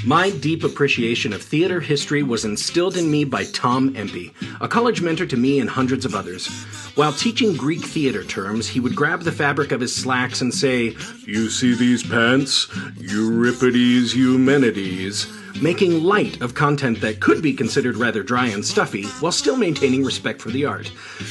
My deep appreciation of theater history was instilled in me by Tom Empey, a college mentor to me and hundreds of others. While teaching Greek theater terms, he would grab the fabric of his slacks and say, "You see these pants? Euripides Eumenides," making light of content that could be considered rather dry and stuffy while still maintaining respect for the art,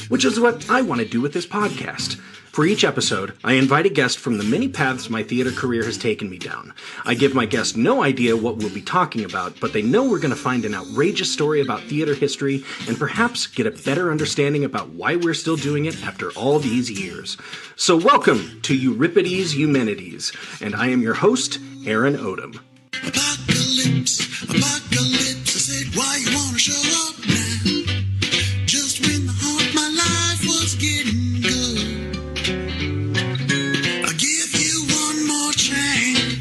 which is what I want to do with this podcast. For each episode, I invite a guest from the many paths my theater career has taken me down. I give my guest no idea what we'll be talking about, but they know we're going to find an outrageous story about theater history and perhaps get a better understanding about why we're still doing it after all these years. So welcome to Euripides Eumenides, and I am your host, Aaron Odom. Apocalypse, apocalypse, I said, why you wanna show up now? Just when the heart of my life was getting good. I'll give you one more chance.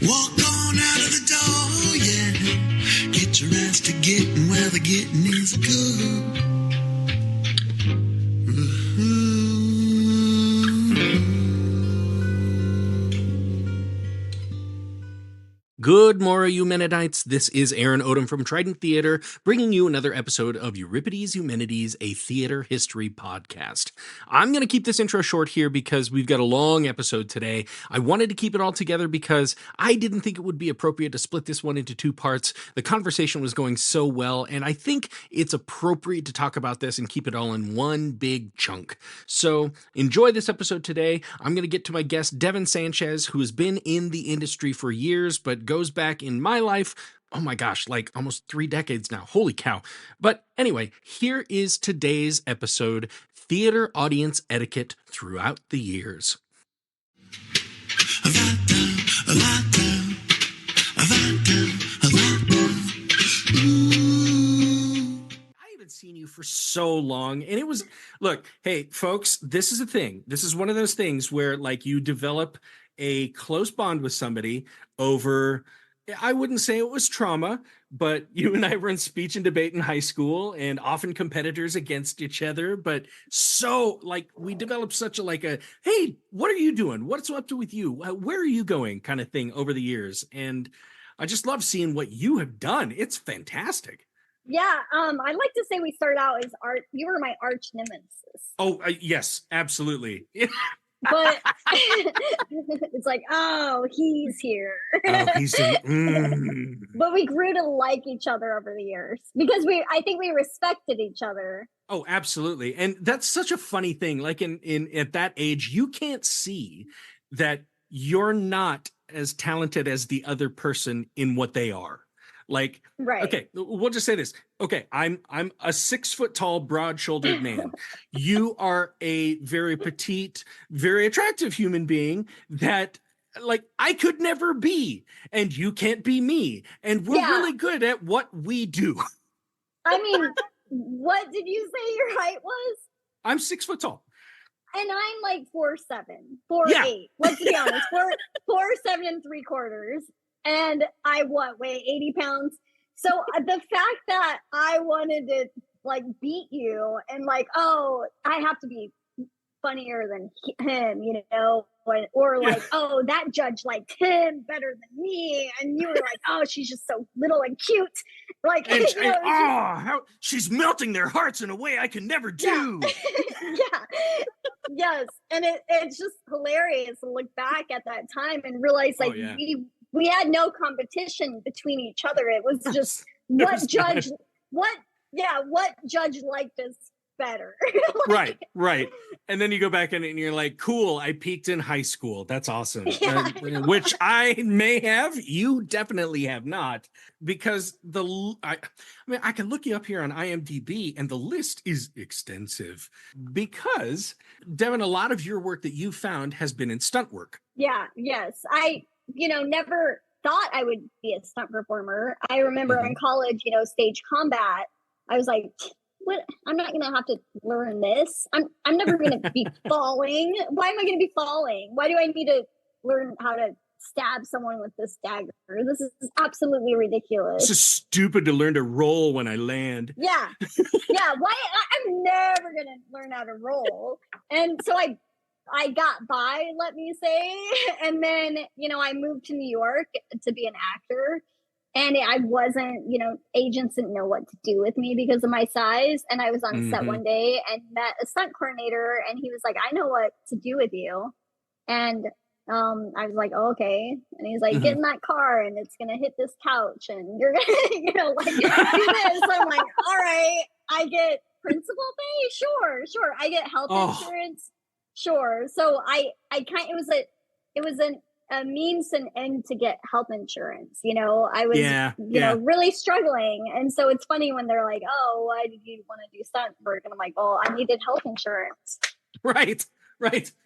Walk on out of the door, yeah. Get your ass to getting where the getting is good. Good morning, Eumenidites. This is Aaron Odom from Trident Theater, bringing you another episode of Euripides Eumenides, a theater history podcast. I'm going to keep this intro short here because we've got a long episode today. I wanted to keep it all together because I didn't think it would be appropriate to split this one into two parts. The conversation was going so well, and I think it's appropriate to talk about this and keep it all in one big chunk. So enjoy this episode today. I'm going to get to my guest, Devin Sanchez, who has been in the industry for years, but goes back in my life, oh my gosh, like almost 3 decades now. Holy cow. But anyway, here is today's episode, Theater Audience Etiquette Throughout the Years. I haven't seen you for so long, and it was, look, hey, folks, this is a thing. This is one of those things where, like, you develop a close bond with somebody over, I wouldn't say it was trauma, but you and I were in speech and debate in high school and often competitors against each other. But so, like, we developed such a, hey, what are you doing? What's up to with you? Where are you going kind of thing over the years. And I just love seeing what you have done. It's fantastic. Yeah, I'd like to say we started out as you were my arch nemesis. Oh, yes, absolutely. But it's like, oh, he's here. Oh, But we grew to like each other over the years because I think we respected each other. Oh, absolutely. And that's such a funny thing. Like in at that age, you can't see that you're not as talented as the other person in what they are. Like, right. Okay, we'll just say this. Okay, I'm a 6 foot tall, broad-shouldered man. You are a very petite, very attractive human being that, like, I could never be, and you can't be me. And we're really good at what we do. I mean, what did you say your height was? I'm 6 foot tall. And I'm like 4'7", 4'8". Let's be honest, 4'7" and 3/4. And I weigh 80 pounds. So the fact that I wanted to like beat you and like, oh, I have to be funnier than him, you know, or like, oh, that judge liked him better than me. And you were like, oh, she's just so little and cute. Like, how she's melting their hearts in a way I can never do. Yes. And it's just hilarious to look back at that time and realize like we had no competition between each other. It was just what judge liked us better. Right. And then you go back in and you're like, cool, I peaked in high school. That's awesome. Which I may have, you definitely have not, because I can look you up here on IMDb and the list is extensive because, Devin, a lot of your work that you found has been in stunt work. Yes. I never thought I would be a stunt performer. I remember in college, stage combat, I was like, what? I'm not going to have to learn this. I'm never going to be falling. Why am I going to be falling? Why do I need to learn how to stab someone with this dagger? This is absolutely ridiculous. It's just stupid to learn to roll when I land. Yeah. Why? I'm never going to learn how to roll. And so I got by, let me say. And then, I moved to New York to be an actor. And I wasn't, agents didn't know what to do with me because of my size. And I was on set one day and met a stunt coordinator, and he was like, I know what to do with you. And I was like, oh, okay. And he's like, get in that car and it's going to hit this couch and you're going to, like, do this. I'm like, all right, I get principal pay. Sure. I get health insurance. Sure. So it was a means and end to get health insurance. I was, really struggling. And so it's funny when they're like, oh, why did you want to do stunt work? And I'm like, oh, I needed health insurance. Right.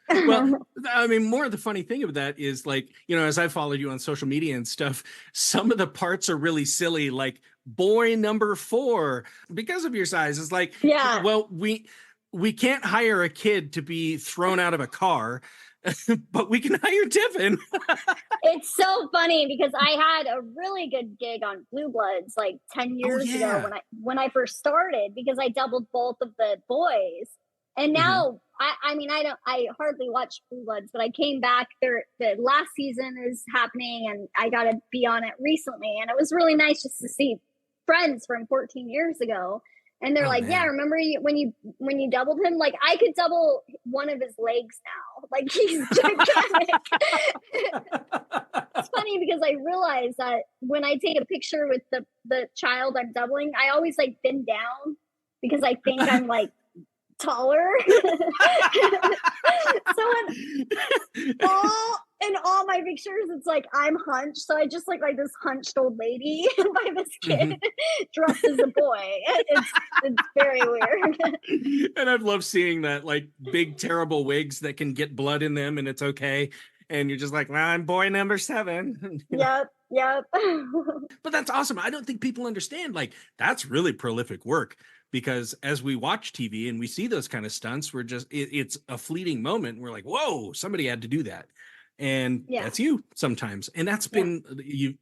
Well, I mean, more of the funny thing of that is, like, as I followed you on social media and stuff, some of the parts are really silly, like boy number 4, because of your size. It's like, well, we can't hire a kid to be thrown out of a car, but we can hire Devin. It's so funny because I had a really good gig on Blue Bloods like 10 years ago when I first started, because I doubled both of the boys. And now, I hardly watch Blue Bloods, but I came back. The last season is happening, and I got to be on it recently. And it was really nice just to see friends from 14 years ago. And they're like, man. Yeah, remember when you doubled him? Like, I could double one of his legs now. Like, he's gigantic. It's funny because I realized that when I take a picture with the child I'm doubling, I always like bend down because I think I'm like taller. So in all my pictures, it's like I'm hunched, so I just look like this hunched old lady by this kid dressed as a boy. It's very weird. And I'd love seeing that, like, big terrible wigs that can get blood in them and it's okay, and you're just like, well, I'm boy number 7. Yep. But that's awesome. I don't think people understand, like, that's really prolific work. Because as we watch TV and we see those kind of stunts, we're just, it's a fleeting moment. We're like, whoa, somebody had to do that. And that's you sometimes. And that's been,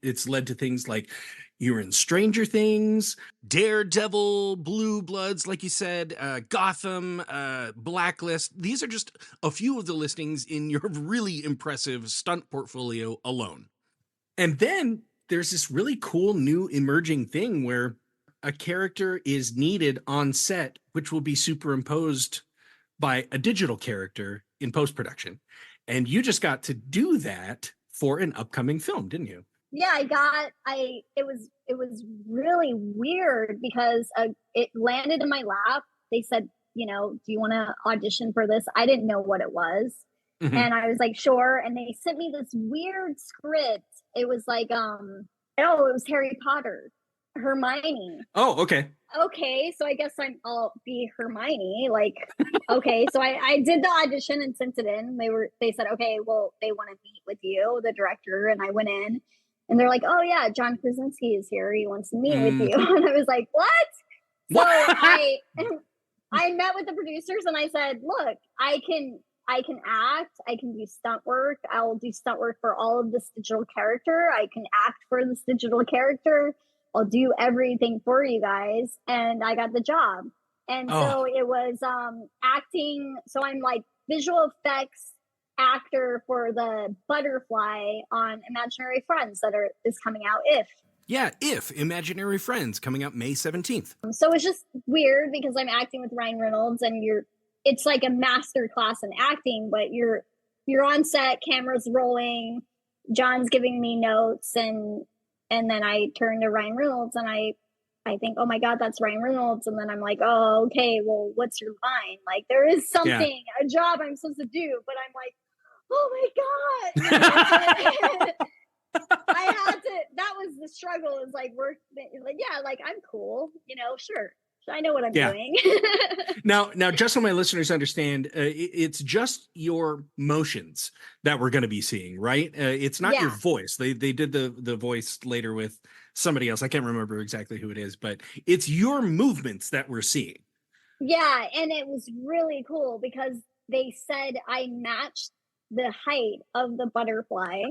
it's led to things like you're in Stranger Things, Daredevil, Blue Bloods, like you said, Gotham, Blacklist. These are just a few of the listings in your really impressive stunt portfolio alone. And then there's this really cool new emerging thing where a character is needed on set, which will be superimposed by a digital character in post-production. And you just got to do that for an upcoming film, didn't you? Yeah, it was really weird because it landed in my lap. They said, do you want to audition for this? I didn't know what it was. And I was like, sure. And they sent me this weird script. It was like, it was Harry Potter. Hermione. Oh, okay. Okay, so I guess I'll be Hermione. Like, okay, so I did the audition and sent it in. They said, okay, well, they want to meet with you, the director, and I went in, and they're like, oh yeah, John Krasinski is here. He wants to meet with you, and I was like, what? So I met with the producers and I said, look, I can act, I can do stunt work. I will do stunt work for all of this digital character. I can act for this digital character. I'll do everything for you guys. And I got the job. And so it was acting. So I'm like visual effects actor for the Butterfly on Imaginary Friends is coming out. If Imaginary Friends, coming out May 17th. So it's just weird because I'm acting with Ryan Reynolds and it's like a master class in acting, but you're on set, cameras rolling, John's giving me notes, and then I turn to Ryan Reynolds and I think, oh my God, that's Ryan Reynolds. And then I'm like, oh, okay, well, what's your line? Like, there is something, a job I'm supposed to do, but I'm like, oh my God. I had to, that was the struggle, is like, I'm cool, sure. I know what I'm doing. Now, just so my listeners understand, it's just your motions that we're going to be seeing, right? It's not your voice. They did the voice later with somebody else. I can't remember exactly who it is, but it's your movements that we're seeing. Yeah, and it was really cool because they said I matched the height of the butterfly.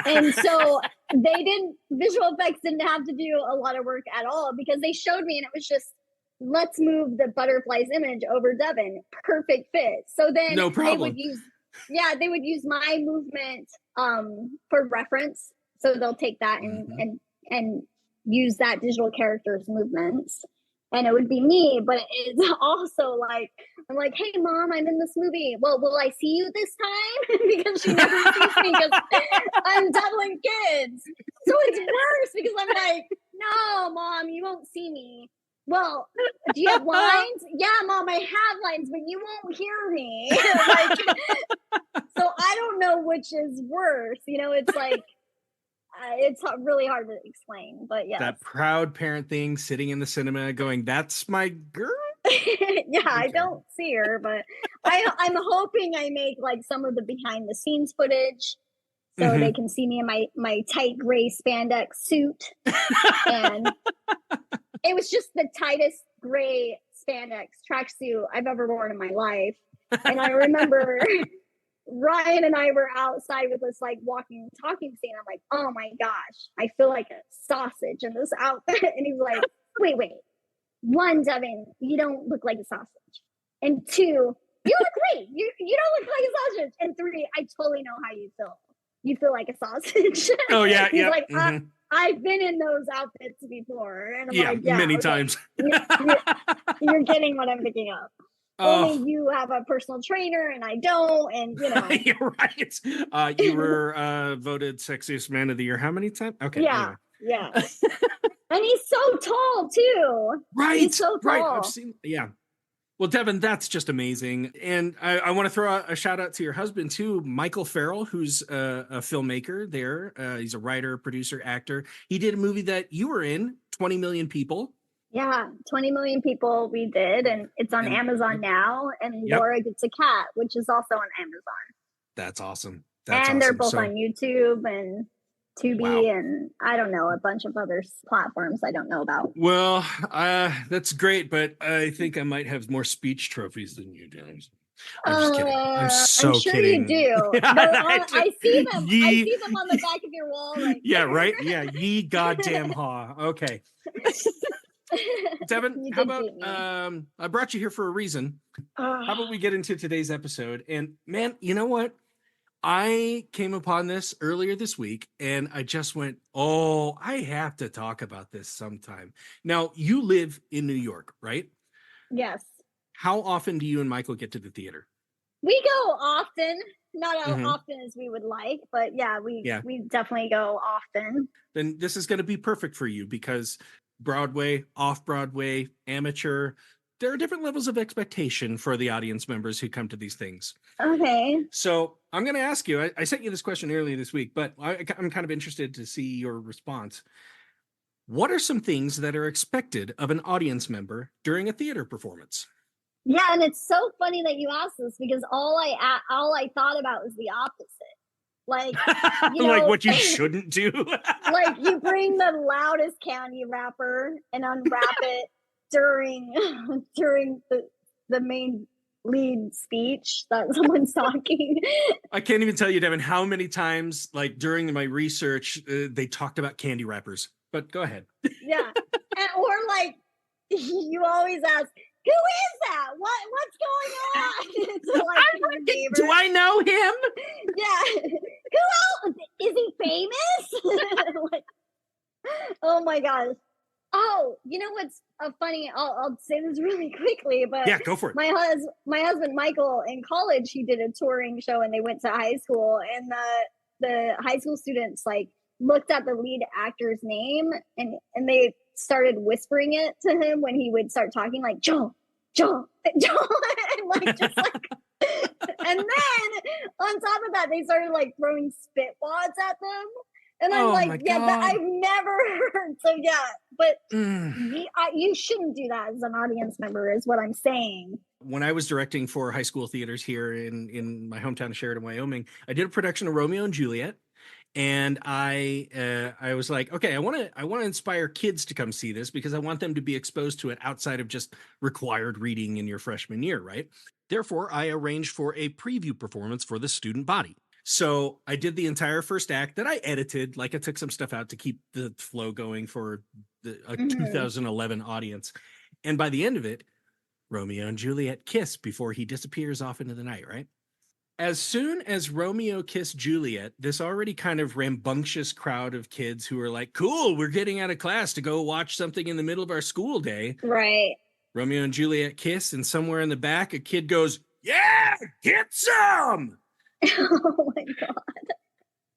And so visual effects didn't have to do a lot of work at all because they showed me and it was just, let's move the butterfly's image over Devin. Perfect fit. So then no problem. they would use my movement for reference. So they'll take that and use that digital character's movements. And it would be me, but it's also like, I'm like, hey, Mom, I'm in this movie. Well, will I see you this time? Because she never sees me because I'm doubling kids. So it's worse because I'm like, no, Mom, you won't see me. Well, do you have lines? Yeah, Mom, I have lines, but you won't hear me. Like, so I don't know which is worse. It's like, it's really hard to explain, but yeah. That proud parent thing, sitting in the cinema going, that's my girl? Yeah, I don't see her, but I'm hoping I make like some of the behind the scenes footage so they can see me in my tight gray spandex suit. And it was just the tightest gray spandex tracksuit I've ever worn in my life. And I remember Ryan and I were outside with this like walking and talking scene. I'm like, oh my gosh, I feel like a sausage in this outfit. And he's like, wait. 1, Devin, you don't look like a sausage. And 2, you look great. You don't look like a sausage. And 3, I totally know how you feel. You feel like a sausage. Oh yeah, he's like, I've been in those outfits before. And I'm like, yeah, many times. You're getting what I'm thinking of. Only you have a personal trainer and I don't, and You're right. You were voted sexiest man of the year how many times? Okay. Yeah. And he's so tall too. Right. He's so tall. Right. I've seen. Yeah. Well, Devin, that's just amazing. And I want to throw out a shout out to your husband too, Michael Farrell, who's a filmmaker there. He's a writer, producer, actor. He did a movie that you were in, 20 Million People. Yeah, 20 Million People we did, and it's on Amazon now, and Laura Gets a Cat, which is also on Amazon. That's awesome. They're both on YouTube and Tubi, and I don't know, a bunch of other platforms I don't know about. Well, that's great, but I think I might have more speech trophies than you do. I'm just kidding. I'm so sure kidding. You do. No, I see them. I see them on the back of your wall. Right yeah, right? Yeah, ye goddamn haw. Okay. Devin, how about I brought you here for a reason. How about we get into today's episode? And man, you know what? I came upon this earlier this week and I just went, oh, I have to talk about this sometime. Now, you live in New York, right? Yes. How often do you and Michael get to the theater? We go often, not as often as we would like, but we definitely go often. Then this is going to be perfect for you because Broadway, off-Broadway, amateur, there are different levels of expectation for the audience members who come to these things. Okay. So I'm going to ask you, I sent you this question earlier this week, but I'm kind of interested to see your response. What are some things that are expected of an audience member during a theater performance? Yeah, and it's so funny that you asked this because all I thought about was the opposite. Like, like what you shouldn't do. Like you bring the loudest candy wrapper and unwrap it during the main lead speech that someone's talking. I can't even tell you, Devin, how many times, like during my research, they talked about candy wrappers. But go ahead. Yeah, or like you always ask, who is that? What's going on? So, like, do I know him? Yeah. Who else? Is he famous? Like, oh my gosh. Oh, you know what's funny? I'll say this really quickly, but yeah, go for it. My husband Michael in college, he did a touring show, and they went to high school, and the high school students like looked at the lead actor's name, and they started whispering it to him when he would start talking, like Joe, and like just like. And then on top of that, they started like throwing spit wads at them. And I'm I've never heard. So yeah, but you shouldn't do that as an audience member is what I'm saying. When I was directing for high school theaters here in my hometown of Sheridan, Wyoming, I did a production of Romeo and Juliet. And I was like, okay, I want to inspire kids to come see this because I want them to be exposed to it outside of just required reading in your freshman year, right? Therefore, I arranged for a preview performance for the student body. So I did the entire first act that I edited, like I took some stuff out to keep the flow going for a 2011 audience. And by the end of it, Romeo and Juliet kiss before he disappears off into the night, right? As soon as Romeo kissed Juliet, this already kind of rambunctious crowd of kids who are like, cool, we're getting out of class to go watch something in the middle of our school day. Right. Romeo and Juliet kiss, and somewhere in the back, a kid goes, yeah, get some! Oh my God.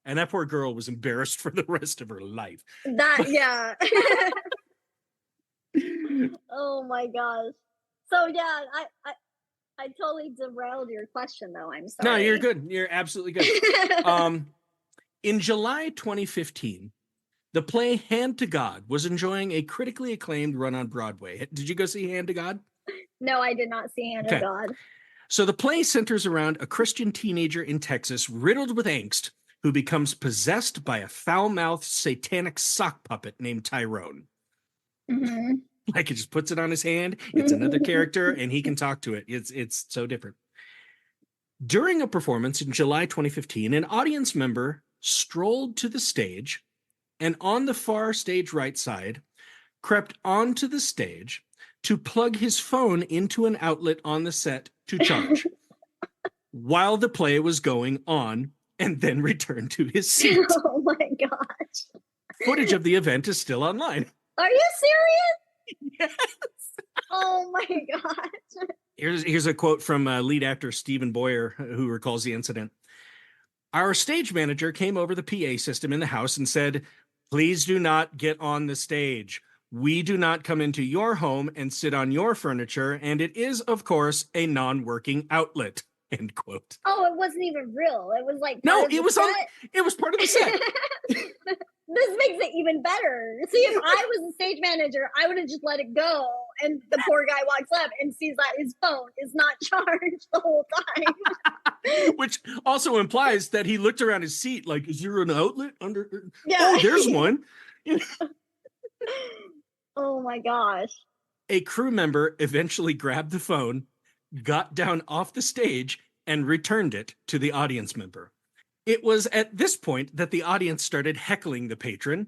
And that poor girl was embarrassed for the rest of her life. Yeah. Oh my gosh. So yeah, I totally derailed your question though. I'm sorry. No, you're good. You're absolutely good. In July 2015, the play Hand to God was enjoying a critically acclaimed run on Broadway. Did you go see Hand to God? No, I did not see Hand to God. So the play centers around a Christian teenager in Texas riddled with angst who becomes possessed by a foul-mouthed satanic sock puppet named Tyrone. Mm-hmm. Like it just puts it on his hand. It's another character and he can talk to it. It's so different. During a performance in July 2015, an audience member strolled to the stage and on the far stage right side crept onto the stage to plug his phone into an outlet on the set to charge while the play was going on and then returned to his seat. Oh my gosh. Footage of the event is still online. Are you serious? Yes. Oh my gosh. Here's a quote from lead actor Stephen Boyer, who recalls the incident. Our stage manager came over the PA system in the house and said, please do not get on the stage. We do not come into your home and sit on your furniture, and it is, of course, a non-working outlet. End quote. Oh, it wasn't even real. It was like it was part of the set. This makes it even better. See, if I was a stage manager, I would have just let it go. And the poor guy walks up and sees that his phone is not charged the whole time. Which also implies that he looked around his seat like, is there an outlet under? Yeah. Oh, there's one. Oh my gosh. A crew member eventually grabbed the phone, got down off the stage, and returned it to the audience member. It was at this point that the audience started heckling the patron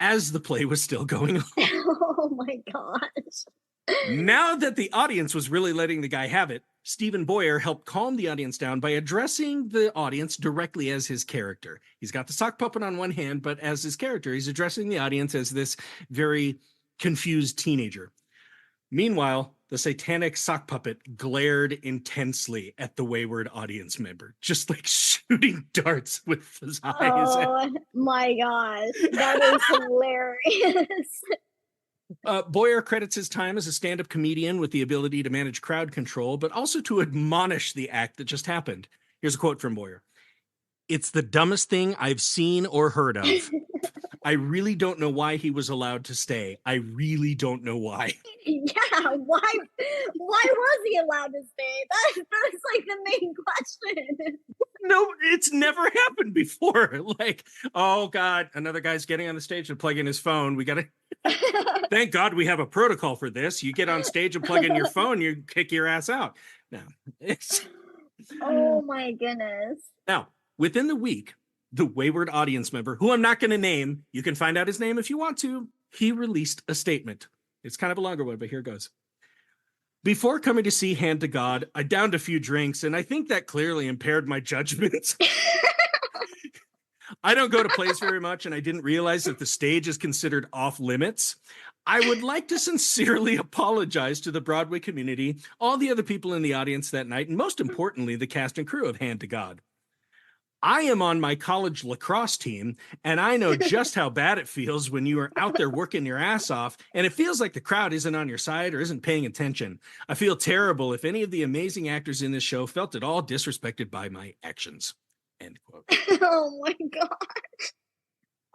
as the play was still going on. Oh my gosh. Now that the audience was really letting the guy have it, Stephen Boyer helped calm the audience down by addressing the audience directly as his character. He's got the sock puppet on one hand, but as his character, he's addressing the audience as this very confused teenager. Meanwhile, the satanic sock puppet glared intensely at the wayward audience member, just like shooting darts with his eyes. Oh my gosh, that is hilarious. Boyer credits his time as a stand-up comedian with the ability to manage crowd control, but also to admonish the act that just happened. Here's a quote from Boyer. It's the dumbest thing I've seen or heard of. I really don't know why he was allowed to stay. I really don't know why. Yeah, why was he allowed to stay? That's like the main question. No, it's never happened before. Like, oh God, another guy's getting on the stage and plugging his phone. We gotta thank God we have a protocol for this. You get on stage and plug in your phone, you kick your ass out. No, it's oh my goodness. Now, within the week, the wayward audience member, who I'm not going to name, you can find out his name if you want to, he released a statement. It's kind of a longer one, but here goes. Before coming to see Hand to God, I downed a few drinks, and I think that clearly impaired my judgment. I don't go to plays very much, and I didn't realize that the stage is considered off limits. I would like to sincerely apologize to the Broadway community, all the other people in the audience that night, and most importantly, the cast and crew of Hand to God. I am on my college lacrosse team, and I know just how bad it feels when you are out there working your ass off, and it feels like the crowd isn't on your side or isn't paying attention. I feel terrible if any of the amazing actors in this show felt at all disrespected by my actions. End quote. Oh my gosh.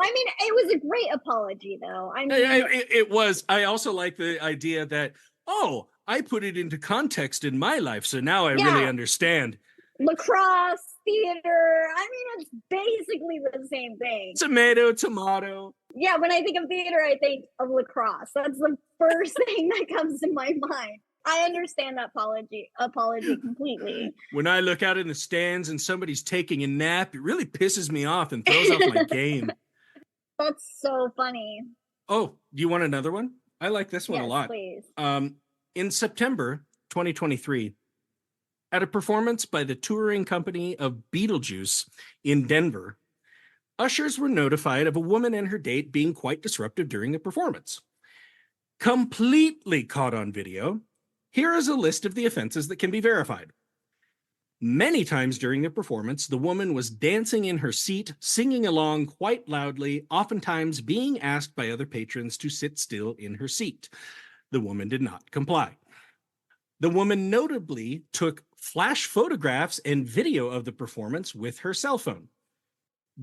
I mean, it was a great apology, though. I mean, it was. I also like the idea that, oh, I put it into context in my life, so now I really understand. Lacrosse, theater. I mean, it's basically the same thing. Tomato. Yeah, when I think of theater, I think of lacrosse. That's the first thing that comes to my mind. I understand that apology completely. When I look out in the stands and somebody's taking a nap, it really pisses me off and throws off my game. That's so funny. Oh, do you want another one? I like this one a lot. Please. In September 2023, At a performance by the touring company of Beetlejuice in Denver, ushers were notified of a woman and her date being quite disruptive during the performance. Completely caught on video, here is a list of the offenses that can be verified. Many times during the performance, the woman was dancing in her seat, singing along quite loudly, oftentimes being asked by other patrons to sit still in her seat. The woman did not comply. The woman notably took flash photographs and video of the performance with her cell phone.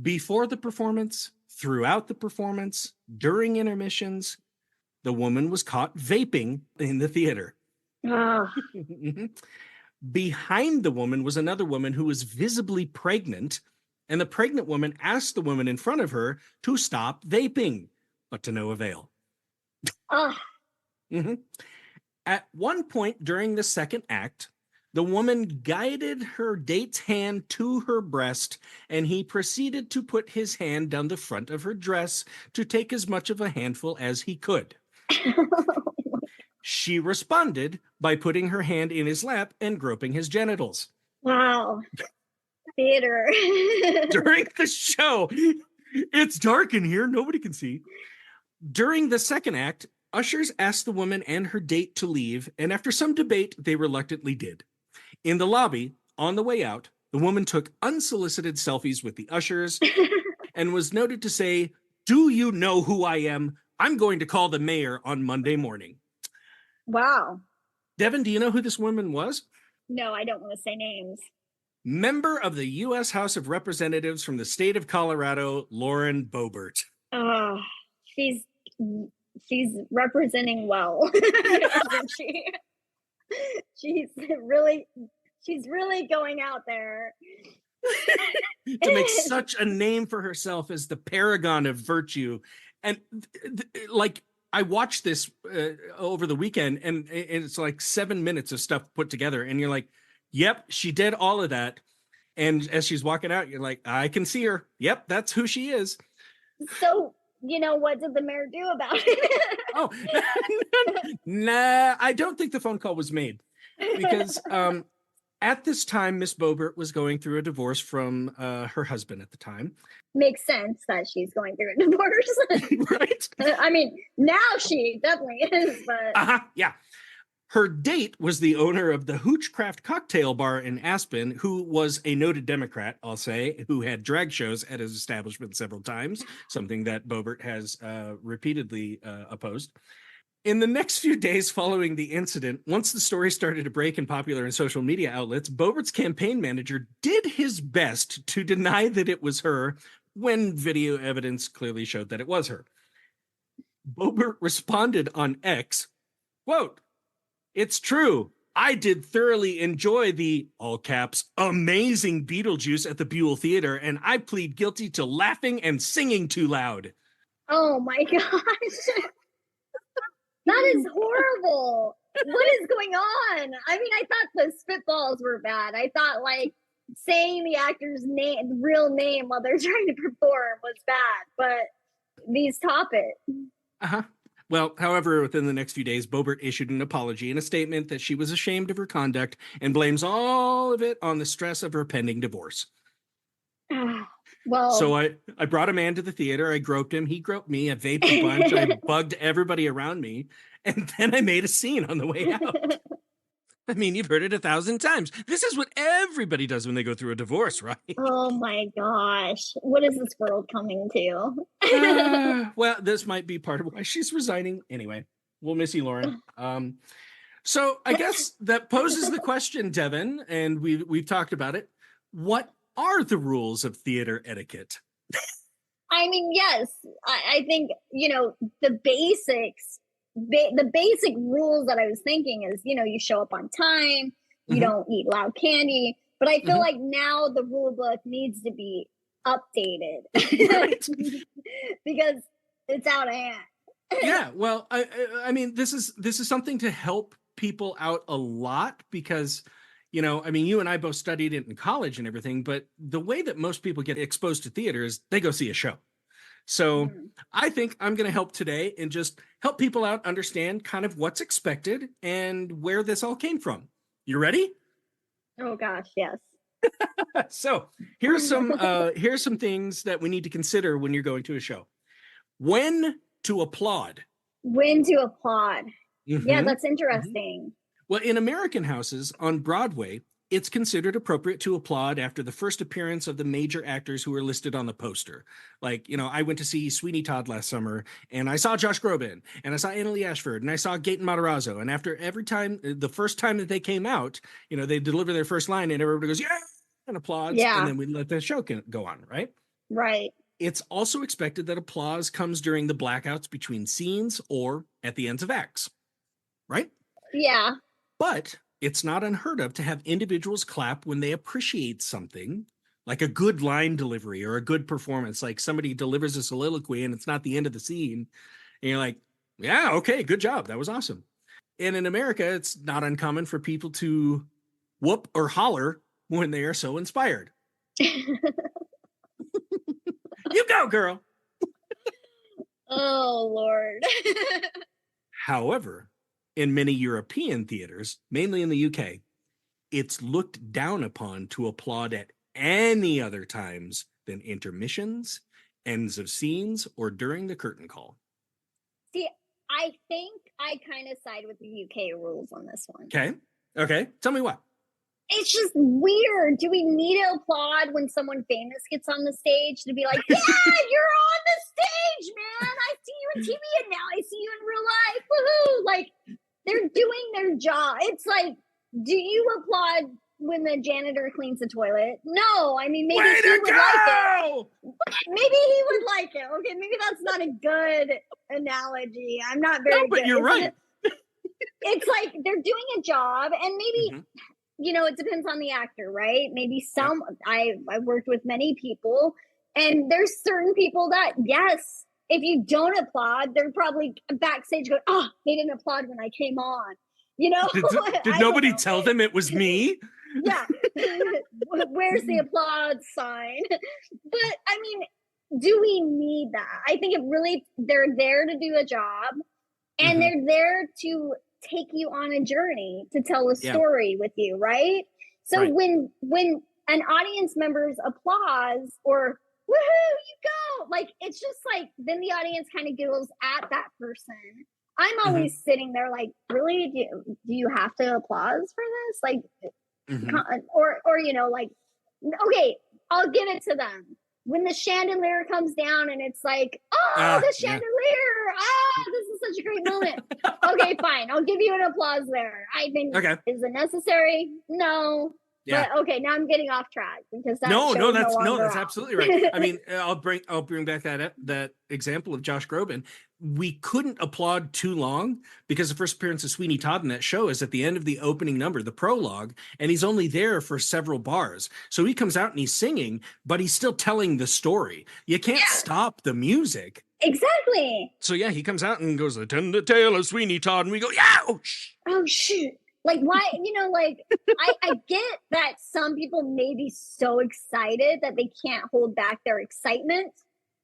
Before the performance, throughout the performance, during intermissions, the woman was caught vaping in the theater. Oh. Behind the woman was another woman who was visibly pregnant, and the pregnant woman asked the woman in front of her to stop vaping, but to no avail. Oh. At one point during the second act, the woman guided her date's hand to her breast, and he proceeded to put his hand down the front of her dress to take as much of a handful as he could. She responded by putting her hand in his lap and groping his genitals. Wow. Theater. During the show, it's dark in here, nobody can see. During the second act, ushers asked the woman and her date to leave, and after some debate, they reluctantly did. In the lobby, on the way out, the woman took unsolicited selfies with the ushers and was noted to say, "Do you know who I am? I'm going to call the mayor on Monday morning." Wow. Devin, do you know who this woman was? No, I don't want to say names. Member of the U.S. House of Representatives from the state of Colorado, Lauren Boebert. Oh, she's representing well. She's really going out there to make such a name for herself as the paragon of virtue. And like, I watched this over the weekend, and it's like 7 minutes of stuff put together, and you're like, yep, she did all of that. And as she's walking out, you're like, I can see her. Yep, that's who she is. So, what did the mayor do about it? Oh, nah, I don't think the phone call was made, because at this time, Miss Boebert was going through a divorce from her husband at the time. Makes sense that she's going through a divorce. Right? I mean, now she definitely is, but... Yeah. Her date was the owner of the Hoochcraft Cocktail Bar in Aspen, who was a noted Democrat, I'll say, who had drag shows at his establishment several times, something that Boebert has repeatedly opposed. In the next few days following the incident, once the story started to break and popular in social media outlets, Boebert's campaign manager did his best to deny that it was her, when video evidence clearly showed that it was her. Boebert responded on X, quote, "It's true. I did thoroughly enjoy the, all caps, amazing Beetlejuice at the Buell Theater, and I plead guilty to laughing and singing too loud." Oh my gosh. That is horrible. What is going on? I mean, I thought the spitballs were bad. I thought saying the actor's real name while they're trying to perform was bad, but these top it. Well, however, within the next few days, Boebert issued an apology and a statement that she was ashamed of her conduct and blames all of it on the stress of her pending divorce. Well, so I brought a man to the theater. I groped him. He groped me. I vaped a bunch. I bugged everybody around me. And then I made a scene on the way out. I mean, you've heard it 1,000 times. This is what everybody does when they go through a divorce, right? Oh my gosh. What is this world coming to? Well, this might be part of why she's resigning. Anyway, we'll miss you, Lauren. So I guess that poses the question, Devin, and we've talked about it. What are the rules of theater etiquette? I mean, yes, I think, the basics, the basic rules that I was thinking is, you show up on time, you don't eat loud candy, but I feel like now the rule book needs to be updated because it's out of hand. Yeah, well, I mean, this is something to help people out a lot because, I mean, you and I both studied it in college and everything, but the way that most people get exposed to theater is they go see a show. So I think I'm going to help today and just help people out understand kind of what's expected and where this all came from. You ready? Oh gosh, yes. So here's some things that we need to consider when you're going to a show. When to applaud. When to applaud. Yeah, Mm-hmm. that's interesting. Well, in American houses on Broadway, it's considered appropriate to applaud after the first appearance of the major actors who are listed on the poster. Like, I went to see Sweeney Todd last summer, and I saw Josh Groban, and I saw Annalie Ashford, and I saw Gaten Matarazzo. And after every time, the first time that they came out, they deliver their first line, and everybody goes, yeah, and applauds, and Yeah. then we let the show go on, right? Right. It's also expected that applause comes during the blackouts between scenes or at the ends of acts, right? Yeah. But it's not unheard of to have individuals clap when they appreciate something, like a good line delivery or a good performance. Like somebody delivers a soliloquy and it's not the end of the scene. And you're like, yeah, okay, good job. That was awesome. And in America, it's not uncommon for people to whoop or holler when they are so inspired. You go, girl. Oh, Lord. However, in many European theaters, mainly in the UK, it's looked down upon to applaud at any other times than intermissions, ends of scenes, or during the curtain call. See, I think I kind of side with the UK rules on this one. Okay. Tell me what. It's just weird. Do we need to applaud when someone famous gets on the stage to be like, yeah, you're on the stage, man. I see you in TV and now I see you in real life. Woohoo. Like, they're doing their job. It's like, do you applaud when the janitor cleans the toilet? No. I mean, maybe he would like it. Maybe he would like it. Okay, maybe that's not a good analogy. I'm not very good. But you're right. It's like they're doing a job, and maybe it depends on the actor, right? Maybe I worked with many people, and there's certain people that, yes, if you don't applaud, they're probably backstage going, oh, they didn't applaud when I came on. Did nobody tell them it was me? Yeah. Where's the applause sign? But I mean, do we need that? I think they're there to do a job, and they're there to take you on a journey to tell a story with you, right? So when an audience member's applause or woohoo, you go, like, it's just like, then the audience kind of giggles at that person. I'm always sitting there like, really, do you have to applause for this? Like, or like, okay, I'll give it to them. When the chandelier comes down and it's like, oh, the chandelier, this is such a great moment. Okay, fine, I'll give you an applause there. I think, is it necessary? No. Yeah. But okay, now I'm getting off track because that's absolutely right. I mean, I'll bring back that example of Josh Groban. We couldn't applaud too long because the first appearance of Sweeney Todd in that show is at the end of the opening number, the prologue, and he's only there for several bars. So he comes out and he's singing, but he's still telling the story. You can't stop the music. Exactly. So he comes out and goes, "The tender tale of Sweeney Todd," and we go, "Yeah, oh shoot." Like, why, I get that some people may be so excited that they can't hold back their excitement.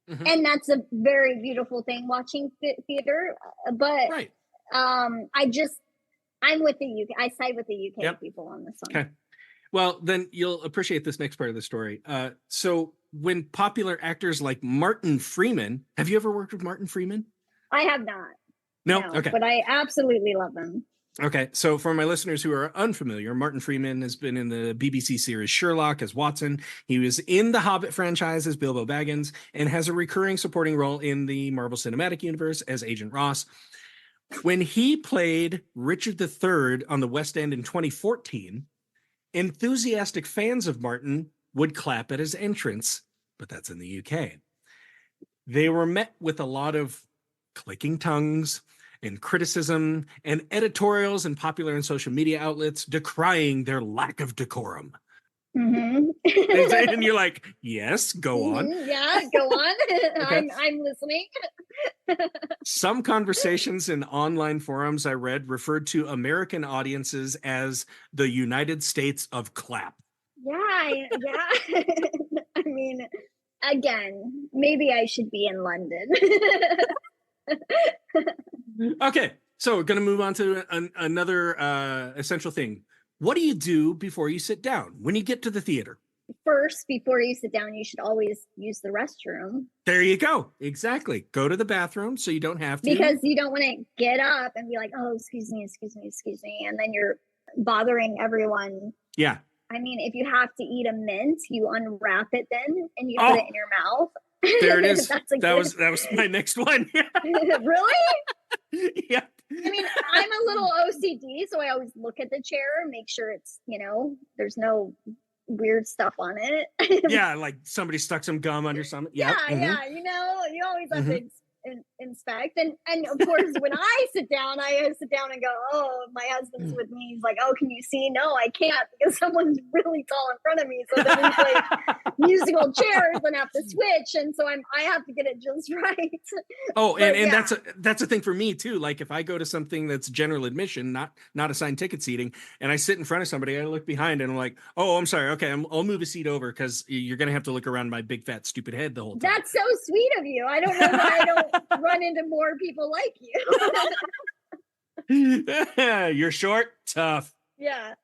And that's a very beautiful thing watching theater. But I'm with the UK. I side with the UK people on this one. Okay. Well, then you'll appreciate this next part of the story. So when popular actors like Martin Freeman, have you ever worked with Martin Freeman? I have not. No? Okay. But I absolutely love them. Okay, so for my listeners who are unfamiliar, Martin Freeman has been in the BBC series Sherlock as Watson. He was in the Hobbit franchise as Bilbo Baggins and has a recurring supporting role in the Marvel Cinematic Universe as Agent Ross. When he played Richard III on the West End in 2014, enthusiastic fans of Martin would clap at his entrance, but that's in the UK. They were met with a lot of clicking tongues and criticism and editorials and popular and social media outlets decrying their lack of decorum. And you're like, yes, go on. Yeah, go on. Okay. I'm listening. Some conversations in online forums I read referred to American audiences as the United States of clap. Yeah. I mean, again, maybe I should be in London. Okay, so we're going to move on to another essential thing. What do you do before you sit down when you get to the theater? First, before you sit down, you should always use the restroom. There you go. Exactly. Go to the bathroom so you don't have to. Because you don't want to get up and be like, oh, excuse me. And then you're bothering everyone. Yeah. I mean, if you have to eat a mint, you unwrap it then and you put it in your mouth. There it is. That was my next one. Really? Yeah. I mean, I'm a little OCD, so I always look at the chair, make sure it's, there's no weird stuff on it. Yeah, like somebody stuck some gum under something. Yeah, yeah. You always have to inspect. And of course, when I sit down and go, oh, my husband's with me. He's like, oh, can you see? No, I can't because someone's really tall in front of me. So then we play musical chairs and have to switch. And so I have to get it just right. Oh, and that's a thing for me too. Like if I go to something that's general admission, not assigned ticket seating, and I sit in front of somebody, I look behind and I'm like, oh, I'm sorry. Okay, I'll move a seat over because you're going to have to look around my big, fat, stupid head the whole time. That's so sweet of you. I don't know why I don't run into more people like you. You're short, tough. Yeah.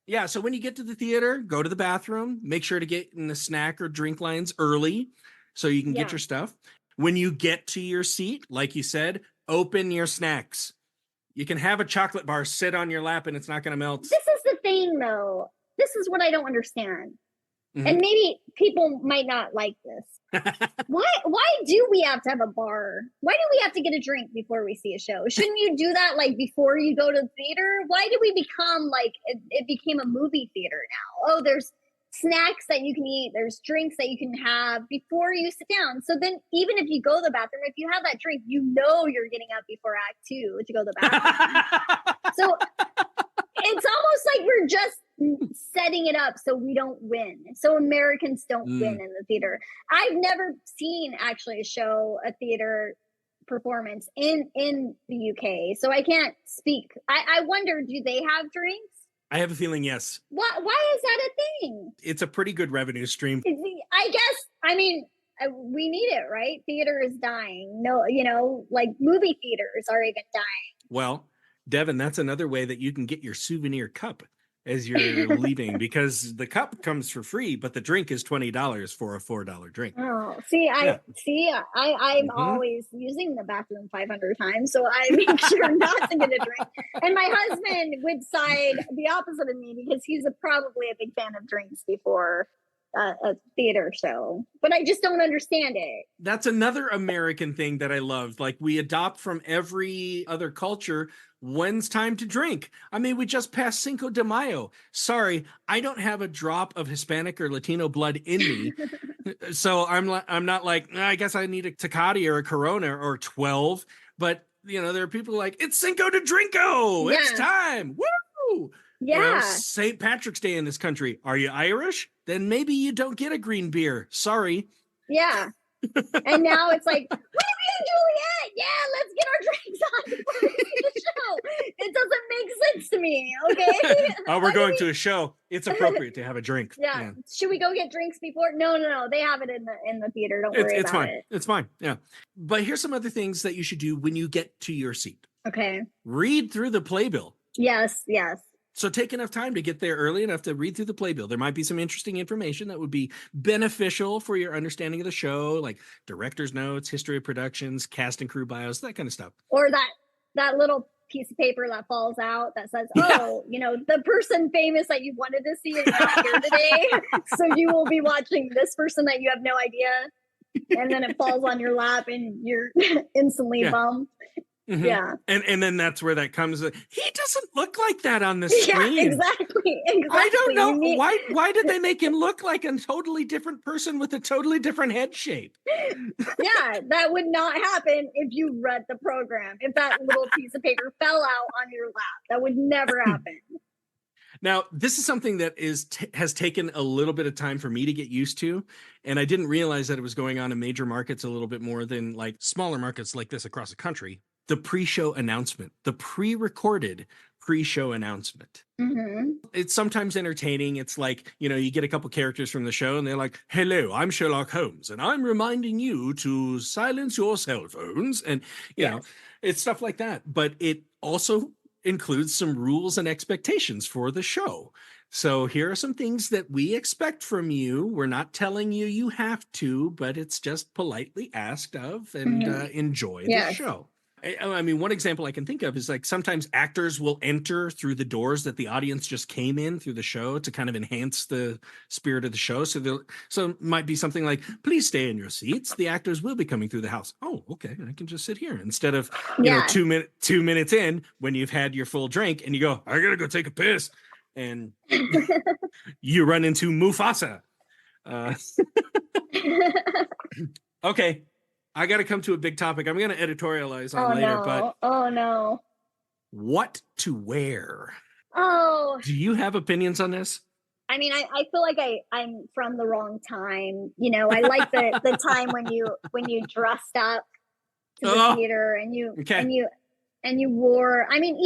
Yeah. So when you get to the theater, go to the bathroom, make sure to get in the snack or drink lines early so you can get your stuff. When you get to your seat, like you said, open your snacks. You can have a chocolate bar sit on your lap and it's not going to melt. This is the thing though. This is what I don't understand. And maybe people might not like this. Why do we have to have a bar? Why do we have to get a drink before we see a show? Shouldn't you do that like before you go to the theater? Why did we become like it became a movie theater now? Oh, there's snacks that you can eat, there's drinks that you can have before you sit down. So then even if you go to the bathroom, if you have that drink, you're getting up before Act 2 to go to the bathroom. So it's almost like we're just setting it up so we don't win. So Americans don't win in the theater. I've never seen actually a theater performance in the UK. So I can't speak. I wonder, do they have drinks? I have a feeling yes. Why is that a thing? It's a pretty good revenue stream. I guess, I mean, we need it, right? Theater is dying. No, like movie theaters are even dying. Well, Devin, that's another way that you can get your souvenir cup as you're leaving, because the cup comes for free, but the drink is $20 for a $4 drink. Oh, I'm always using the bathroom 500 times, so I make sure not to get a drink. And my husband would side the opposite of me because he's probably a big fan of drinks before a theater show, but I just don't understand it. That's another American thing that I love. Like we adopt from every other culture. When's time to drink? I mean, we just passed Cinco de Mayo. Sorry, I don't have a drop of Hispanic or Latino blood in me. So I'm not like, I guess I need a Tecate or a Corona or 12. But, there are people like, it's Cinco de Drinko. Yeah. It's time. Woo! Yeah. St. Patrick's Day in this country. Are you Irish? Then maybe you don't get a green beer. Sorry. Yeah. And now it's like, Juliet, yeah, let's get our drinks on before we see the show. It doesn't make sense to me, okay? Oh, we're going to a show. It's appropriate to have a drink. Yeah. Should we go get drinks before? No. They have it in the theater. Don't worry about fine. It. It's fine. Yeah. But here's some other things that you should do when you get to your seat. Okay. Read through the playbill. Yes. So take enough time to get there early enough to read through the playbill. There might be some interesting information that would be beneficial for your understanding of the show, like director's notes, history of productions, cast and crew bios, that kind of stuff. Or that little piece of paper that falls out that says, the person famous that you wanted to see is not here today. So you will be watching this person that you have no idea. And then it falls on your lap and you're instantly bummed. Mm-hmm. Yeah. And then that's where that comes. He doesn't look like that on the screen. Yeah, exactly. I don't know. Why did they make him look like a totally different person with a totally different head shape? Yeah, that would not happen if you read the program. If that little piece of paper fell out on your lap, that would never happen. Now, this is something that has taken a little bit of time for me to get used to, and I didn't realize that it was going on in major markets a little bit more than like smaller markets like this across the country. The pre-show announcement, the pre-recorded pre-show announcement. Mm-hmm. It's sometimes entertaining. It's like, you get a couple characters from the show and they're like, hello, I'm Sherlock Holmes, and I'm reminding you to silence your cell phones. And, it's stuff like that. But it also includes some rules and expectations for the show. So here are some things that we expect from you. We're not telling you you have to, but it's just politely asked of, and enjoy the show. I mean, one example I can think of is like sometimes actors will enter through the doors that the audience just came in through the show to kind of enhance the spirit of the show. So it might be something like, please stay in your seats. The actors will be coming through the house. Oh, okay. I can just sit here instead of, 2 minutes in when you've had your full drink and you go, I gotta go take a piss. And you run into Mufasa. Okay. I got to come to a big topic. I'm going to editorialize on later, but what to wear? Oh, do you have opinions on this? I mean, I feel like I'm from the wrong time. I like the time when you dressed up to the theater and you wore. I mean,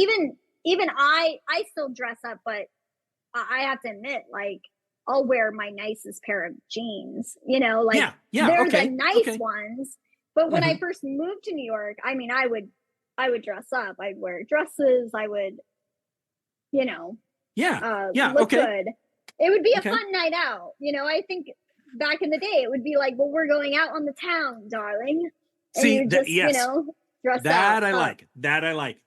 even I still dress up, but I have to admit, like, I'll wear my nicest pair of jeans. They're the nice ones. But when I first moved to New York, I mean, I would dress up. I'd wear dresses. I would, look good. It would be a fun night out. I think back in the day, it would be like, well, we're going out on the town, darling. And see, you just, dress that up. I like. That I like.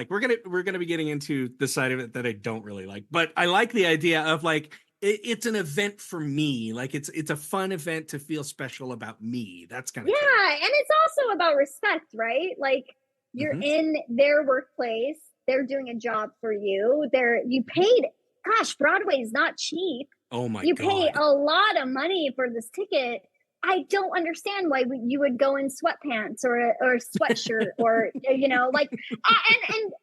We're gonna be getting into the side of it that I don't really like, but I like the idea of like, it's an event for me. Like it's a fun event to feel special about me. That's kind of cool. And it's also about respect, right? Like you're in their workplace, they're doing a job for you. You paid. Gosh, Broadway is not cheap. Oh my God! You pay a lot of money for this ticket. I don't understand why you would go in sweatpants or a sweatshirt or like. And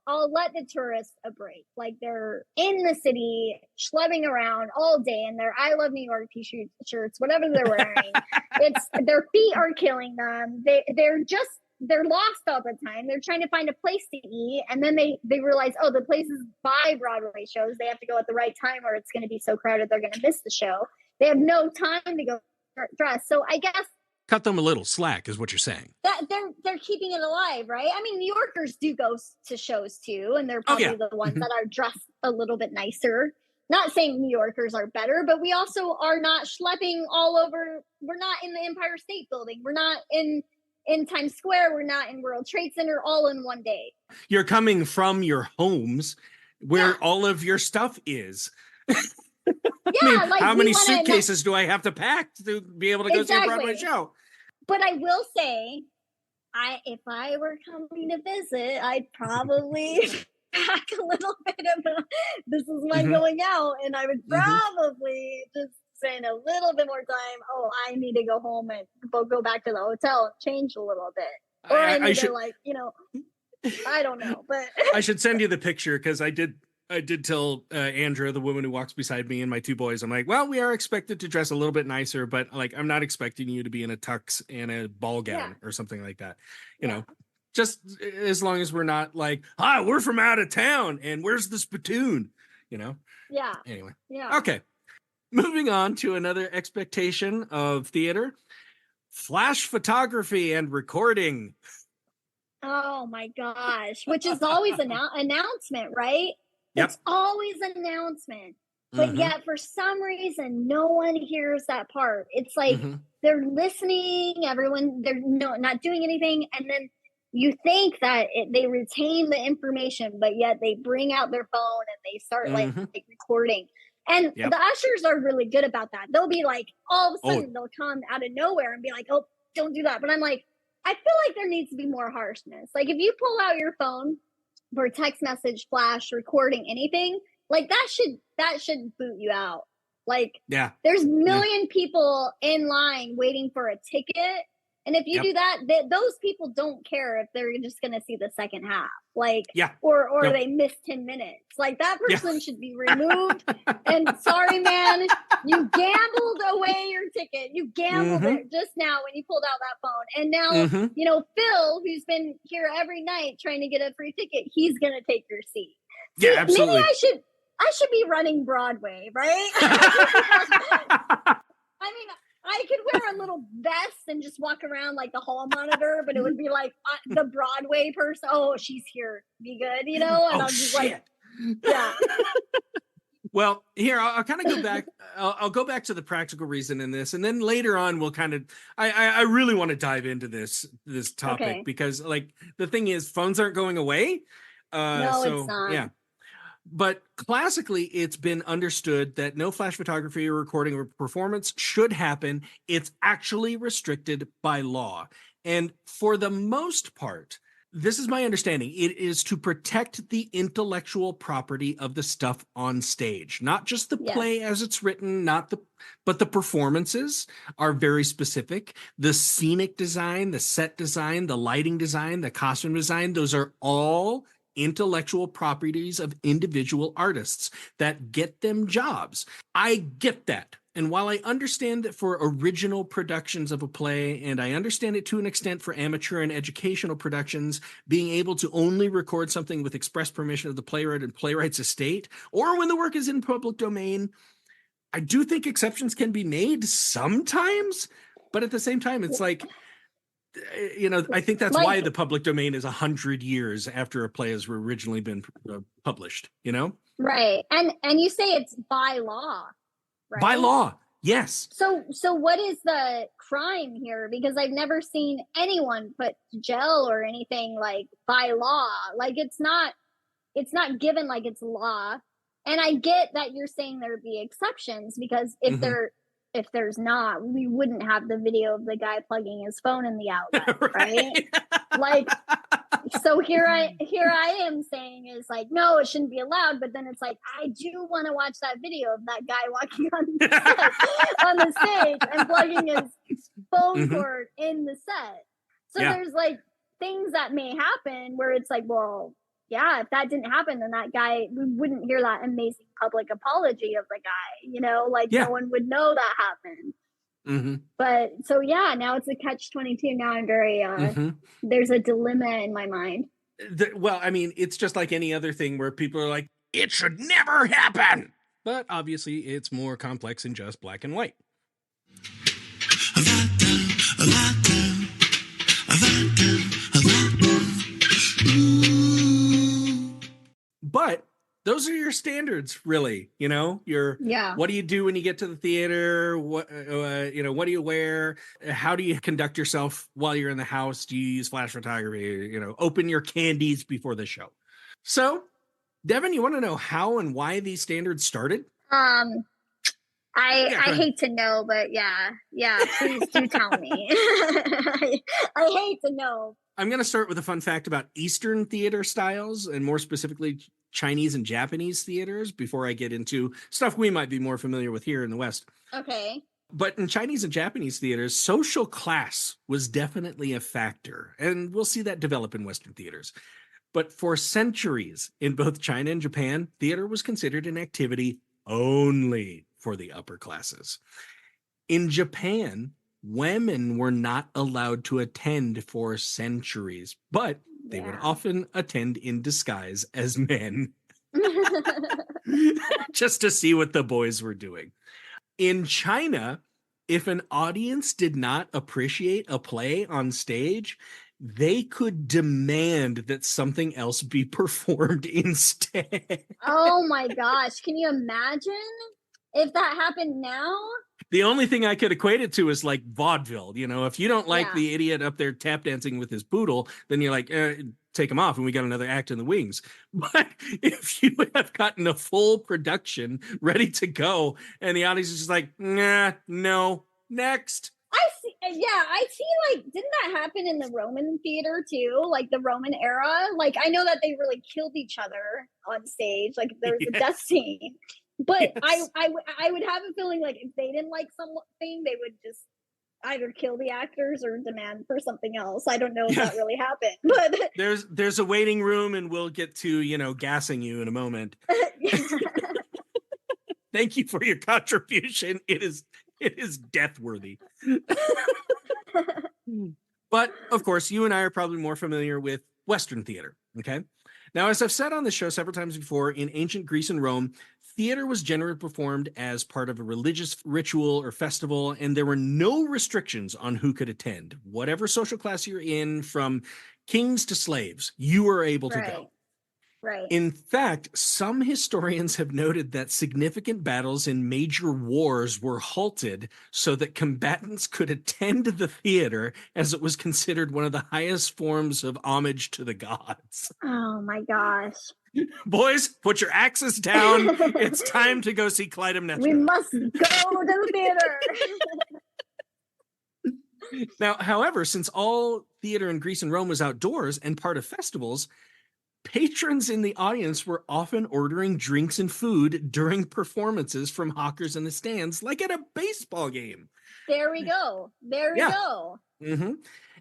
I'll let the tourists a break. Like they're in the city, schlepping around all day in their I Love New York t-shirts, whatever they're wearing. Their feet are killing them. They're lost all the time. They're trying to find a place to eat. And then they realize, the places buy Broadway shows. They have to go at the right time or it's going to be so crowded they're going to miss the show. They have no time to go dress. So I guess cut them a little slack is what you're saying. That they're keeping it alive, right? I mean, New Yorkers do go to shows too, and they're probably the ones that are dressed a little bit nicer. Not saying New Yorkers are better, but we also are not schlepping all over. We're not in the Empire State Building. We're not in Times Square. We're not in World Trade Center all in one day. You're coming from your homes where all of your stuff is. Like how many suitcases do I have to pack to be able to go see a Broadway show? But I will say, if I were coming to visit, I'd probably pack a little bit of this is my going out, and I would probably just spend a little bit more time. Oh, I need to go home and go back to the hotel and change a little bit, or I need to I don't know, but I should send you the picture because I did tell Andrea, the woman who walks beside me, and my two boys, I'm like, well, we are expected to dress a little bit nicer, but like, I'm not expecting you to be in a tux and a ball gown or something like that. You know, just as long as we're not like, hi, we're from out of town and where's the spittoon, Yeah. Anyway. Yeah. Okay. Moving on to another expectation of theater, flash photography and recording. Oh my gosh. Which is always an announcement, right? Yep. It's always an announcement, but yet for some reason, no one hears that part. It's like they're listening, they're not doing anything. And then you think that they retain the information, but yet they bring out their phone and they start like recording. And the ushers are really good about that. They'll be like, all of a sudden they'll come out of nowhere and be like, oh, don't do that. But I'm like, I feel like there needs to be more harshness. Like if you pull out your phone for text message, flash, recording, anything, like that should boot you out. Like there's a million people in line waiting for a ticket. And if you do that, those people don't care if they're just going to see the second half, like, or they missed 10 minutes. Like that person should be removed. And sorry, man, you gambled away your ticket. You gambled it just now when you pulled out that phone. And now, Phil, who's been here every night trying to get a free ticket, he's going to take your seat. See, absolutely. Maybe I should be running Broadway, right? I mean, I could wear a little vest and just walk around like the hall monitor, but it would be like the Broadway person. Oh, she's here. Be good, you know? And Oh, I'm just shit. like, yeah. Well, here, I'll kind of go back. I'll go back to the practical reason in this. And then later on, we'll kind of, I really want to dive into this topic Okay. because like the thing is phones aren't going away. No, So it's not. yeah. But classically, it's been understood that no flash photography or recording of a performance should happen. It's actually restricted by law. And for the most part, this is my understanding. It is to protect the intellectual property of the stuff on stage, not just the play as it's written, but the performances are very specific. The scenic design, the set design, the lighting design, the costume design, those are all intellectual properties of individual artists that get them jobs. I get that. And while I understand that for original productions of a play, and I understand it to an extent for amateur and educational productions, being able to only record something with express permission of the playwright and playwright's estate, or when the work is in public domain, I do think exceptions can be made sometimes. But at the same time, it's like, I think that's why the public domain is 100 years after a play has originally been published, Right. And you say it's by law, right? By law, yes. So what is the crime here? Because I've never seen anyone put gel or anything like by law. Like it's not given like it's law. And I get that you're saying there'd be exceptions because if there's not, we wouldn't have the video of the guy plugging his phone in the outlet, right? Like, so here I am saying is like, no, it shouldn't be allowed. But then it's like, I do want to watch that video of that guy walking on the stage and plugging his phone cord in the set. So there's like things that may happen where it's like, well, yeah, if that didn't happen, then that guy, we wouldn't hear that amazing public apology of the guy, no one would know that happened. But so, now it's a catch-22. Now I'm very, there's a dilemma in my mind. Well, I mean, it's just like any other thing where people are like, it should never happen. But obviously it's more complex than just black and white. But those are your standards, really. What do you do when you get to the theater? What do you wear? How do you conduct yourself while you're in the house? Do you use flash photography? Open your candies before the show. So, Devin, you want to know how and why these standards started? I hate to know, but please do tell me. I hate to know. I'm going to start with a fun fact about Eastern theater styles, and more specifically Chinese and Japanese theaters, before I get into stuff we might be more familiar with here in the West. Okay. But in Chinese and Japanese theaters, social class was definitely a factor, and we'll see that develop in Western theaters. But for centuries in both China and Japan, theater was considered an activity only for the upper classes. In Japan, women were not allowed to attend for centuries, but they would often attend in disguise as men just to see what the boys were doing. In China, if an audience did not appreciate a play on stage, they could demand that something else be performed instead. Oh my gosh. Can you imagine if that happened now? The only thing I could equate it to is like vaudeville. If you don't like the idiot up there tap dancing with his poodle, then you're like, take him off and we got another act in the wings. But if you have gotten a full production ready to go and the audience is just like, nah, no, next. I see, like, didn't that happen in the Roman theater too? Like the Roman era? Like, I know that they really killed each other on stage. Like there was a death scene. But I would have a feeling like if they didn't like something, they would just either kill the actors or demand for something else. I don't know if that really happened. But there's a waiting room and we'll get to, gassing you in a moment. Thank you for your contribution. It is death worthy. But of course, you and I are probably more familiar with Western theater. Okay. Now, as I've said on the show several times before, in ancient Greece and Rome, Theater was generally performed as part of a religious ritual or festival, and there were no restrictions on who could attend. Whatever social class you're in, from kings to slaves, you were able to go. Right. In fact, some historians have noted that significant battles in major wars were halted so that combatants could attend the theater, as it was considered one of the highest forms of homage to the gods. Oh my gosh. Boys, put your axes down. It's time to go see Clytemnestra. We must go to the theater. Now, however, since all theater in Greece and Rome was outdoors and part of festivals, patrons in the audience were often ordering drinks and food during performances from hawkers in the stands, like at a baseball game. There we go. There we go. Mm-hmm.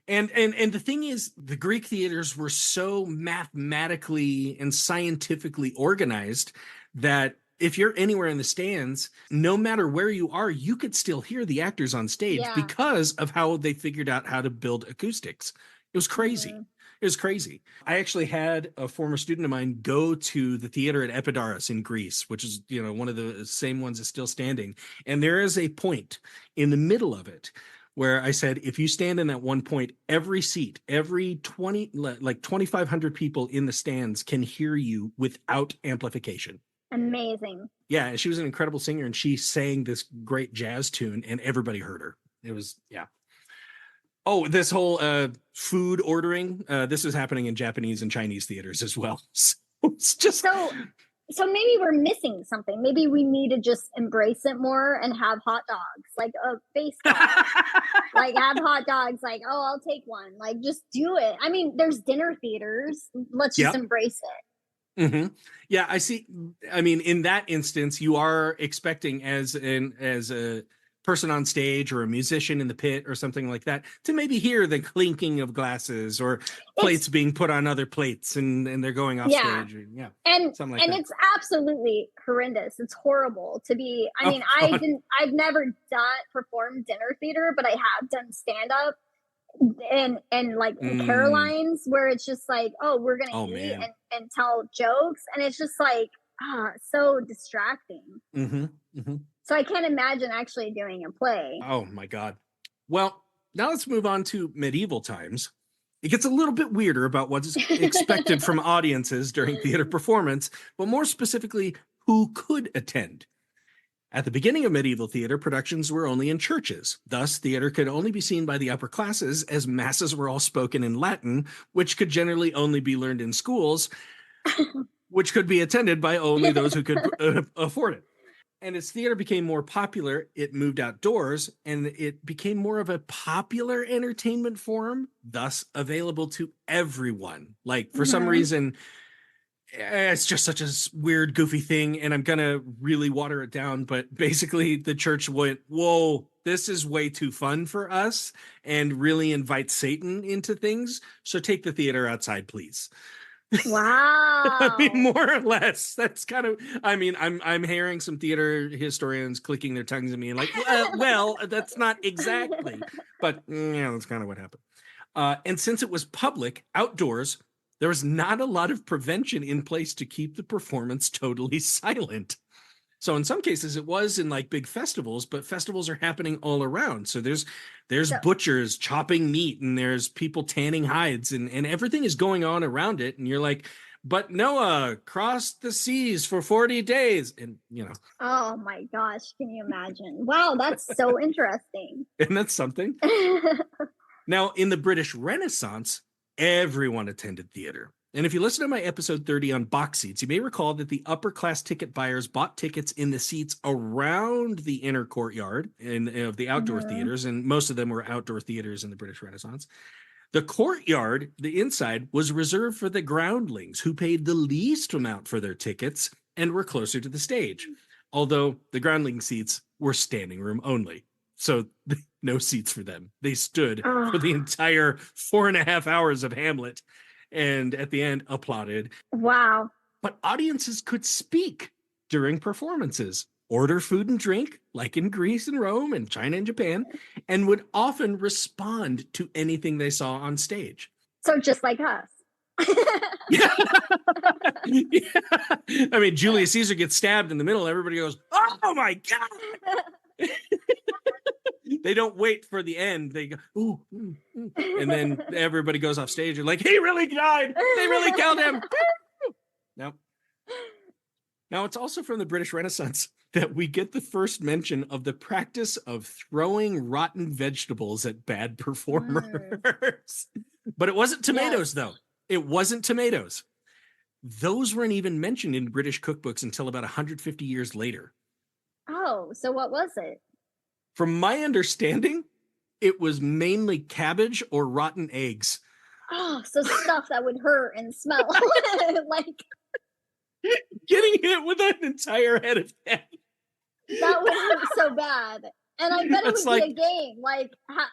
And the thing is, the Greek theaters were so mathematically and scientifically organized that if you're anywhere in the stands, no matter where you are, you could still hear the actors on stage because of how they figured out how to build acoustics. It was crazy. Mm-hmm. It was crazy. I actually had a former student of mine go to the theater at Epidaurus in Greece, which is, one of the same ones that's still standing. And there is a point in the middle of it where I said, if you stand in that one point, every seat, every 2,500 people in the stands can hear you without amplification. Amazing. Yeah. And she was an incredible singer, and she sang this great jazz tune and everybody heard her. It was, yeah. Oh, this whole food ordering, this is happening in Japanese and Chinese theaters as well. So it's just... So maybe we're missing something. Maybe we need to just embrace it more and have hot dogs, like a baseball. Like have hot dogs, like, oh, I'll take one. Like just do it. I mean, there's dinner theaters. Let's just embrace it. Mm-hmm. Yeah, I see. I mean, in that instance, you are expecting as a person on stage or a musician in the pit or something like that to maybe hear the clinking of glasses or plates being put on other plates and they're going off stage. And something like that. It's absolutely horrendous. It's horrible to be. I mean, I've never performed dinner theater, but I have done stand up and like Caroline's, where it's just like, oh, we're gonna eat and tell jokes, and it's just like so distracting. Mm-hmm. Mm-hmm. So I can't imagine actually doing a play. Oh my God. Well, now let's move on to medieval times. It gets a little bit weirder about what's expected from audiences during theater performance, but more specifically, who could attend. At the beginning of medieval theater, productions were only in churches. Thus, theater could only be seen by the upper classes, as masses were all spoken in Latin, which could generally only be learned in schools, which could be attended by only those who could afford it. And as theater became more popular, it moved outdoors and it became more of a popular entertainment form, thus available to everyone. Like for some reason, it's just such a weird, goofy thing. And I'm going to really water it down. But basically the church went, whoa, this is way too fun for us, and really invite Satan into things. So take the theater outside, please. Wow. I mean, more or less. That's kind of, I mean, I'm hearing some theater historians clicking their tongues at me and like, well, that's not exactly, but that's kind of what happened. And since it was public, outdoors, there was not a lot of prevention in place to keep the performance totally silent. So in some cases it was in like big festivals, but festivals are happening all around. So there's butchers chopping meat, and there's people tanning hides, and everything is going on around it. And you're like, but Noah crossed the seas for 40 days. And oh my gosh, can you imagine? Wow, that's so interesting. And that's something. Now, in the British Renaissance, everyone attended theater. And if you listen to my episode 30 on box seats, you may recall that the upper class ticket buyers bought tickets in the seats around the inner courtyard of the outdoor theaters, and most of them were outdoor theaters in the British Renaissance. The courtyard, the inside, was reserved for the groundlings, who paid the least amount for their tickets and were closer to the stage, although the groundling seats were standing room only. So no seats for them. They stood for the entire 4.5 hours of Hamlet, and at the end applauded. Wow. But audiences could speak during performances, order food and drink, like in Greece and Rome and China and Japan, and would often respond to anything they saw on stage. So just like us. Yeah. Yeah. I mean, Julius Caesar gets stabbed in the middle. Everybody goes, "Oh my God." They don't wait for the end. They go, ooh, ooh, ooh. And then everybody goes off stage and like, he really died. They really killed him. No. Now, it's also from the British Renaissance that we get the first mention of the practice of throwing rotten vegetables at bad performers. But it wasn't tomatoes, though. It wasn't tomatoes. Those weren't even mentioned in British cookbooks until about 150 years later. Oh, so what was it? From my understanding, it was mainly cabbage or rotten eggs. Oh, so stuff that would hurt and smell. Like, getting hit with an entire head of egg. that would hurt so bad. And I bet it would be a game. Like,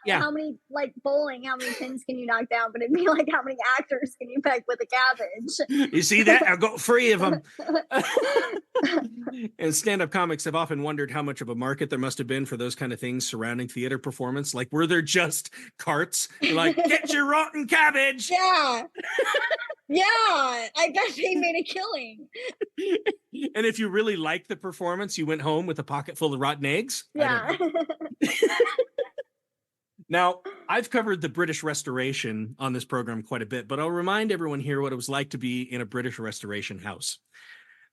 how many, like bowling, how many pins can you knock down? But it'd be like, how many actors can you peg with a cabbage? You see that? I got 3 of them. And stand-up comics have often wondered how much of a market there must have been for those kind of things surrounding theater performance. Like, were there just carts? You're like, get your rotten cabbage. Yeah. Yeah. I bet they made a killing. And if you really liked the performance, you went home with a pocket full of rotten eggs? Yeah. Now, I've covered the British Restoration on this program quite a bit, but I'll remind everyone here what it was like to be in a British Restoration house.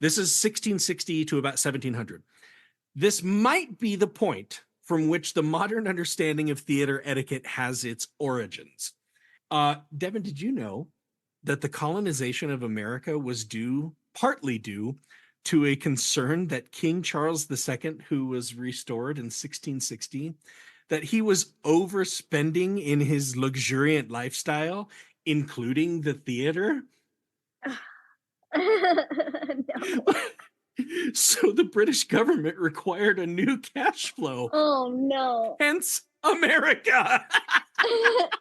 This is 1660 to about 1700. This might be the point from which the modern understanding of theater etiquette has its origins. Devin, did you know that the colonization of America was partly due to a concern that King Charles II, who was restored in 1660, that he was overspending in his luxuriant lifestyle, including the theater? No. So the British government required a new cash flow. Oh, no. Hence America.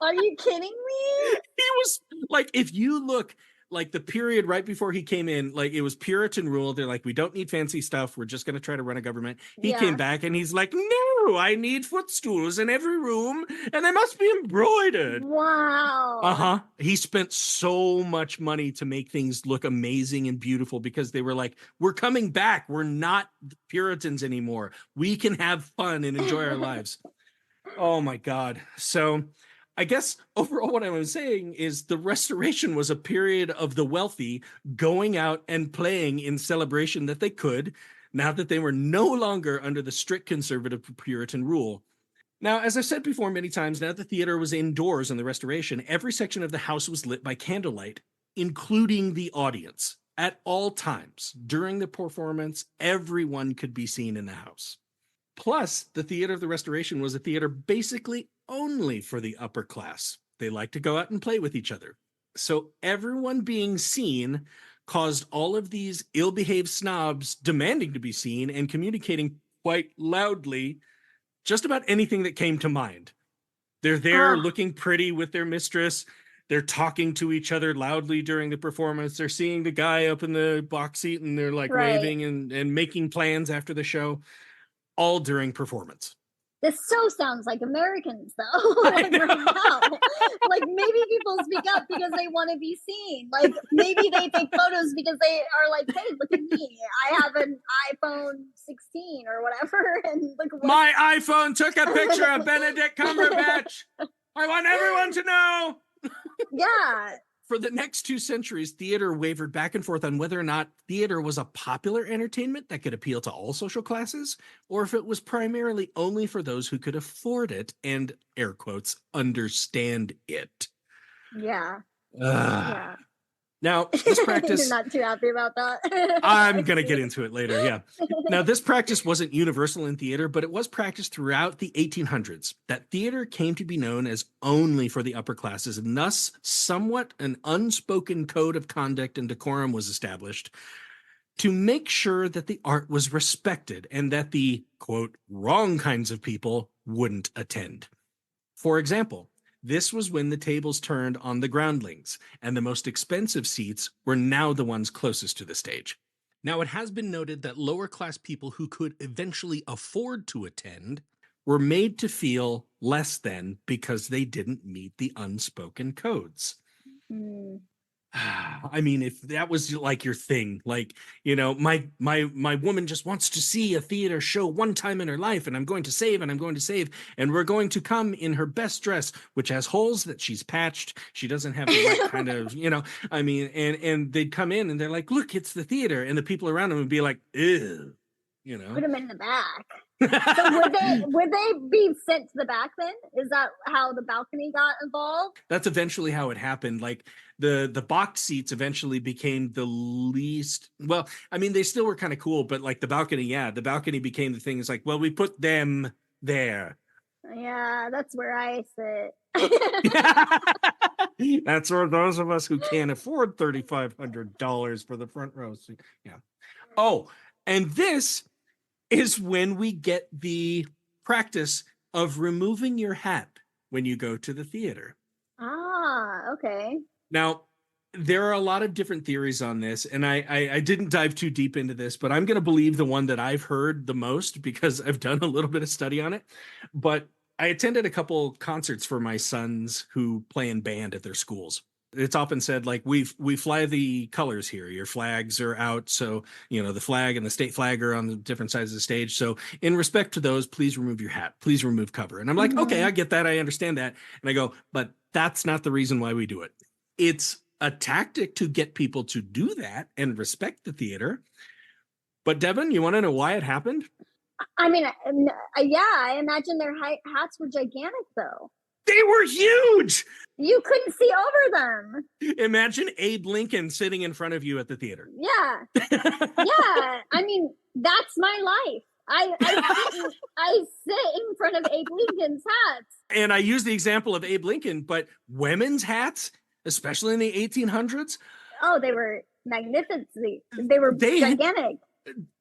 Are you kidding me? He was like, if you look like the period right before he came in, like it was Puritan rule. They're like, we don't need fancy stuff. We're just going to try to run a government. He came back and he's like, no, I need footstools in every room and they must be embroidered. Wow. He spent so much money to make things look amazing and beautiful because they were like, we're coming back. We're not Puritans anymore. We can have fun and enjoy our lives. Oh my God. So I guess overall what I'm saying is the Restoration was a period of the wealthy going out and playing in celebration that they could, now that they were no longer under the strict conservative Puritan rule. Now, as I've said before many times, now the theater was indoors in the Restoration, every section of the house was lit by candlelight, including the audience. At all times during the performance, everyone could be seen in the house. Plus, the theater of the Restoration was a theater basically only for the upper class. They liked to go out and play with each other. So everyone being seen caused all of these ill-behaved snobs demanding to be seen and communicating quite loudly just about anything that came to mind. They're there looking pretty with their mistress. They're talking to each other loudly during the performance. They're seeing the guy up in the box seat and they're like waving and making plans after the show, all during performance. This so sounds like Americans, though. Like, right now. Like, maybe people speak up because they want to be seen. Like, maybe they take photos because they are like, hey, look at me. I have an iPhone 16 or whatever. And look what my iPhone took a picture of Benedict Cumberbatch. I want everyone to know. Yeah. For the next 2 centuries, theater wavered back and forth on whether or not theater was a popular entertainment that could appeal to all social classes, or if it was primarily only for those who could afford it and, air quotes, understand it. Yeah. Yeah. Now, this practice... You're not too happy about that? I'm going to get into it later, yeah. Now, this practice wasn't universal in theater, but it was practiced throughout the 1800s. That theater came to be known as only for the upper classes, and thus somewhat an unspoken code of conduct and decorum was established to make sure that the art was respected and that the, quote, wrong kinds of people wouldn't attend. For example, this was when the tables turned on the groundlings, and the most expensive seats were now the ones closest to the stage. Now, it has been noted that lower class people who could eventually afford to attend were made to feel less than because they didn't meet the unspoken codes. I mean, if that was like your thing, like, my woman just wants to see a theater show one time in her life, and I'm going to save, and we're going to come in her best dress, which has holes that she's patched. She doesn't have the right kind of, I mean, and they'd come in and they're like, look, it's the theater, and the people around them would be like, ew, Put them in the back. So would they be sent to the back then? Is that how the balcony got involved? That's eventually how it happened. Like the box seats eventually became the least, well, I mean, they still were kind of cool, but like the balcony became the thing. It's like, well, we put them there. Yeah, that's where I sit. That's where those of us who can't afford $3,500 for the front row. So, yeah. Oh, and this is when we get the practice of removing your hat when you go to the theater. Ah, okay. Now, there are a lot of different theories on this, and I didn't dive too deep into this, but I'm going to believe the one that I've heard the most because I've done a little bit of study on it. But I attended a couple concerts for my sons who play in band at their schools. It's often said, like, we fly the colors here. Your flags are out. So, the flag and the state flag are on the different sides of the stage. So in respect to those, please remove your hat. Please remove cover. And I'm like, okay, I get that. I understand that. And I go, but that's not the reason why we do it. It's a tactic to get people to do that and respect the theater. But Devin, you want to know why it happened? I mean, yeah, I imagine their hats were gigantic, though. They were huge. You couldn't see over them. Imagine Abe Lincoln sitting in front of you at the theater. Yeah. Yeah. I mean, that's my life. I sit in front of Abe Lincoln's hats. And I use the example of Abe Lincoln, but women's hats, especially in the 1800s. Oh, they were magnificent. They were gigantic.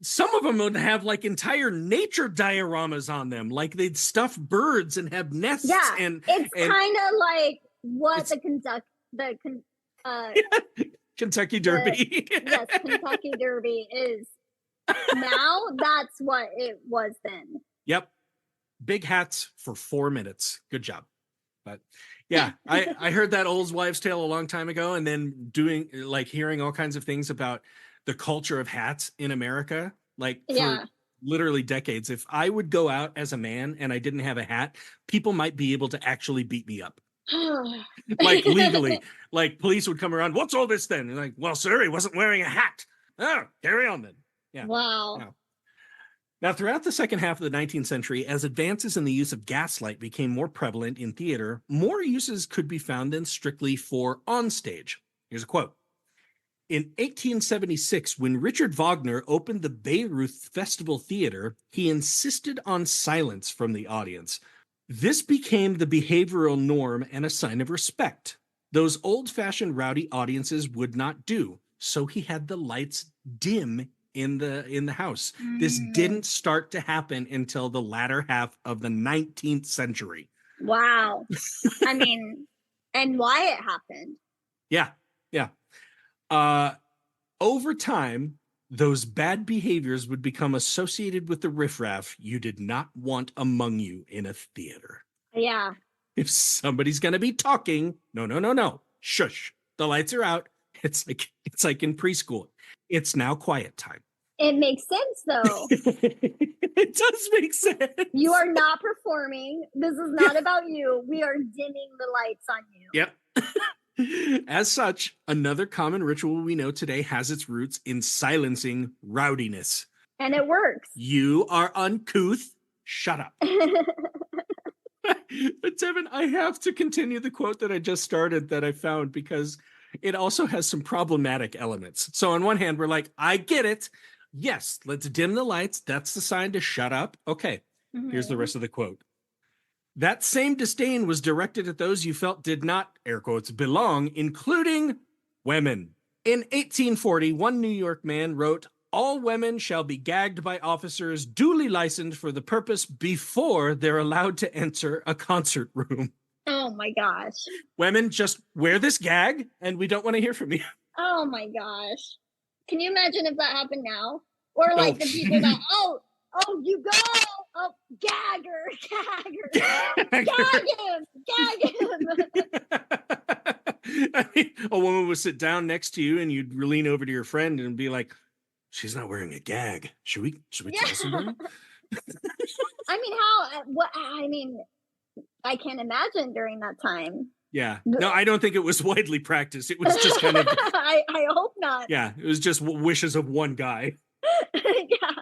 Some of them would have like entire nature dioramas on them, like they'd stuff birds and have nests. Yeah, and it's kind of like what Kentucky Derby. Yes, Kentucky Derby is now. That's what it was then. Yep, big hats for 4 minutes. Good job. But yeah, I heard that old wives' tale a long time ago, and then hearing all kinds of things about the culture of hats in America, like for literally decades. If I would go out as a man and I didn't have a hat, people might be able to actually beat me up. Like legally, like police would come around. What's all this then? And like, well, sir, he wasn't wearing a hat. Oh, carry on then. Yeah. Wow. Yeah. Now, throughout the second half of the 19th century, as advances in the use of gaslight became more prevalent in theater, more uses could be found than strictly for onstage. Here's a quote. In 1876, when Richard Wagner opened the Bayreuth Festival Theater, he insisted on silence from the audience. This became the behavioral norm and a sign of respect. Those old-fashioned rowdy audiences would not do, so he had the lights dim in the house. This didn't start to happen until the latter half of the 19th century. Wow. I mean, and why it happened. Yeah. Over time, those bad behaviors would become associated with the riffraff you did not want among you in a theater. Yeah. If somebody's going to be talking, no. Shush. The lights are out. It's like in preschool. It's now quiet time. It makes sense, though. It does make sense. You are not performing. This is not about you. We are dimming the lights on you. Yep. As such, another common ritual we know today has its roots in silencing rowdiness. And it works. You are uncouth. Shut up. But Devin, I have to continue the quote that I just started that I found because it also has some problematic elements. So on one hand, we're like, I get it. Yes, let's dim the lights. That's the sign to shut up. Okay, Here's the rest of the quote. That same disdain was directed at those you felt did not, air quotes, belong, including women. In 1840, one New York man wrote, all women shall be gagged by officers duly licensed for the purpose before they're allowed to enter a concert room. Oh my gosh. Women, just wear this gag and we don't want to hear from you. Oh my gosh. Can you imagine if that happened now? Or like the people that, you go. Oh, gagger. Gag him. I mean, a woman would sit down next to you and you'd lean over to your friend and be like, she's not wearing a gag. Should we tell somebody? I mean, I can't imagine during that time. Yeah. No, I don't think it was widely practiced. It was just kind of. I hope not. Yeah. It was just wishes of one guy. Yeah.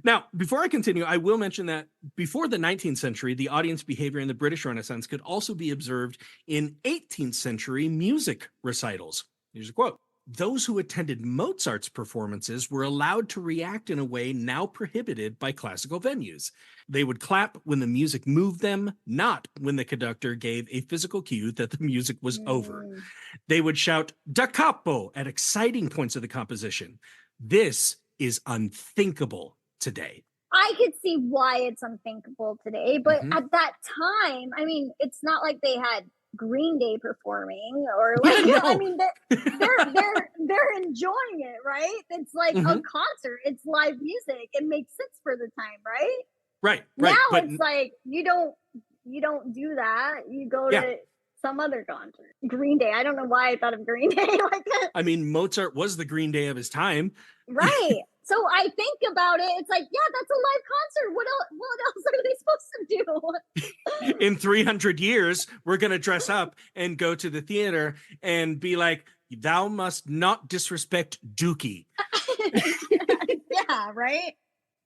Now, before I continue, I will mention that before the 19th century, the audience behavior in the British Renaissance could also be observed in 18th century music recitals. Here's a quote. Those who attended Mozart's performances were allowed to react in a way now prohibited by classical venues. They would clap when the music moved them, not when the conductor gave a physical cue that the music was over. They would shout da capo at exciting points of the composition. This is unthinkable today. I could see why it's unthinkable today, but at that time, I mean, it's not like they had Green Day performing or like, no. I mean, they're enjoying it, right? It's like a concert. It's live music. It makes sense for the time, right? Right. Now it's like you don't do that. You go to some other concert. Green Day. I don't know why I thought of Green Day like that. I mean, Mozart was the Green Day of his time. Right. So I think about it. It's like, yeah, that's a live concert. What else are they supposed to do? In 300 years, we're going to dress up and go to the theater and be like, thou must not disrespect Dookie. Yeah, right?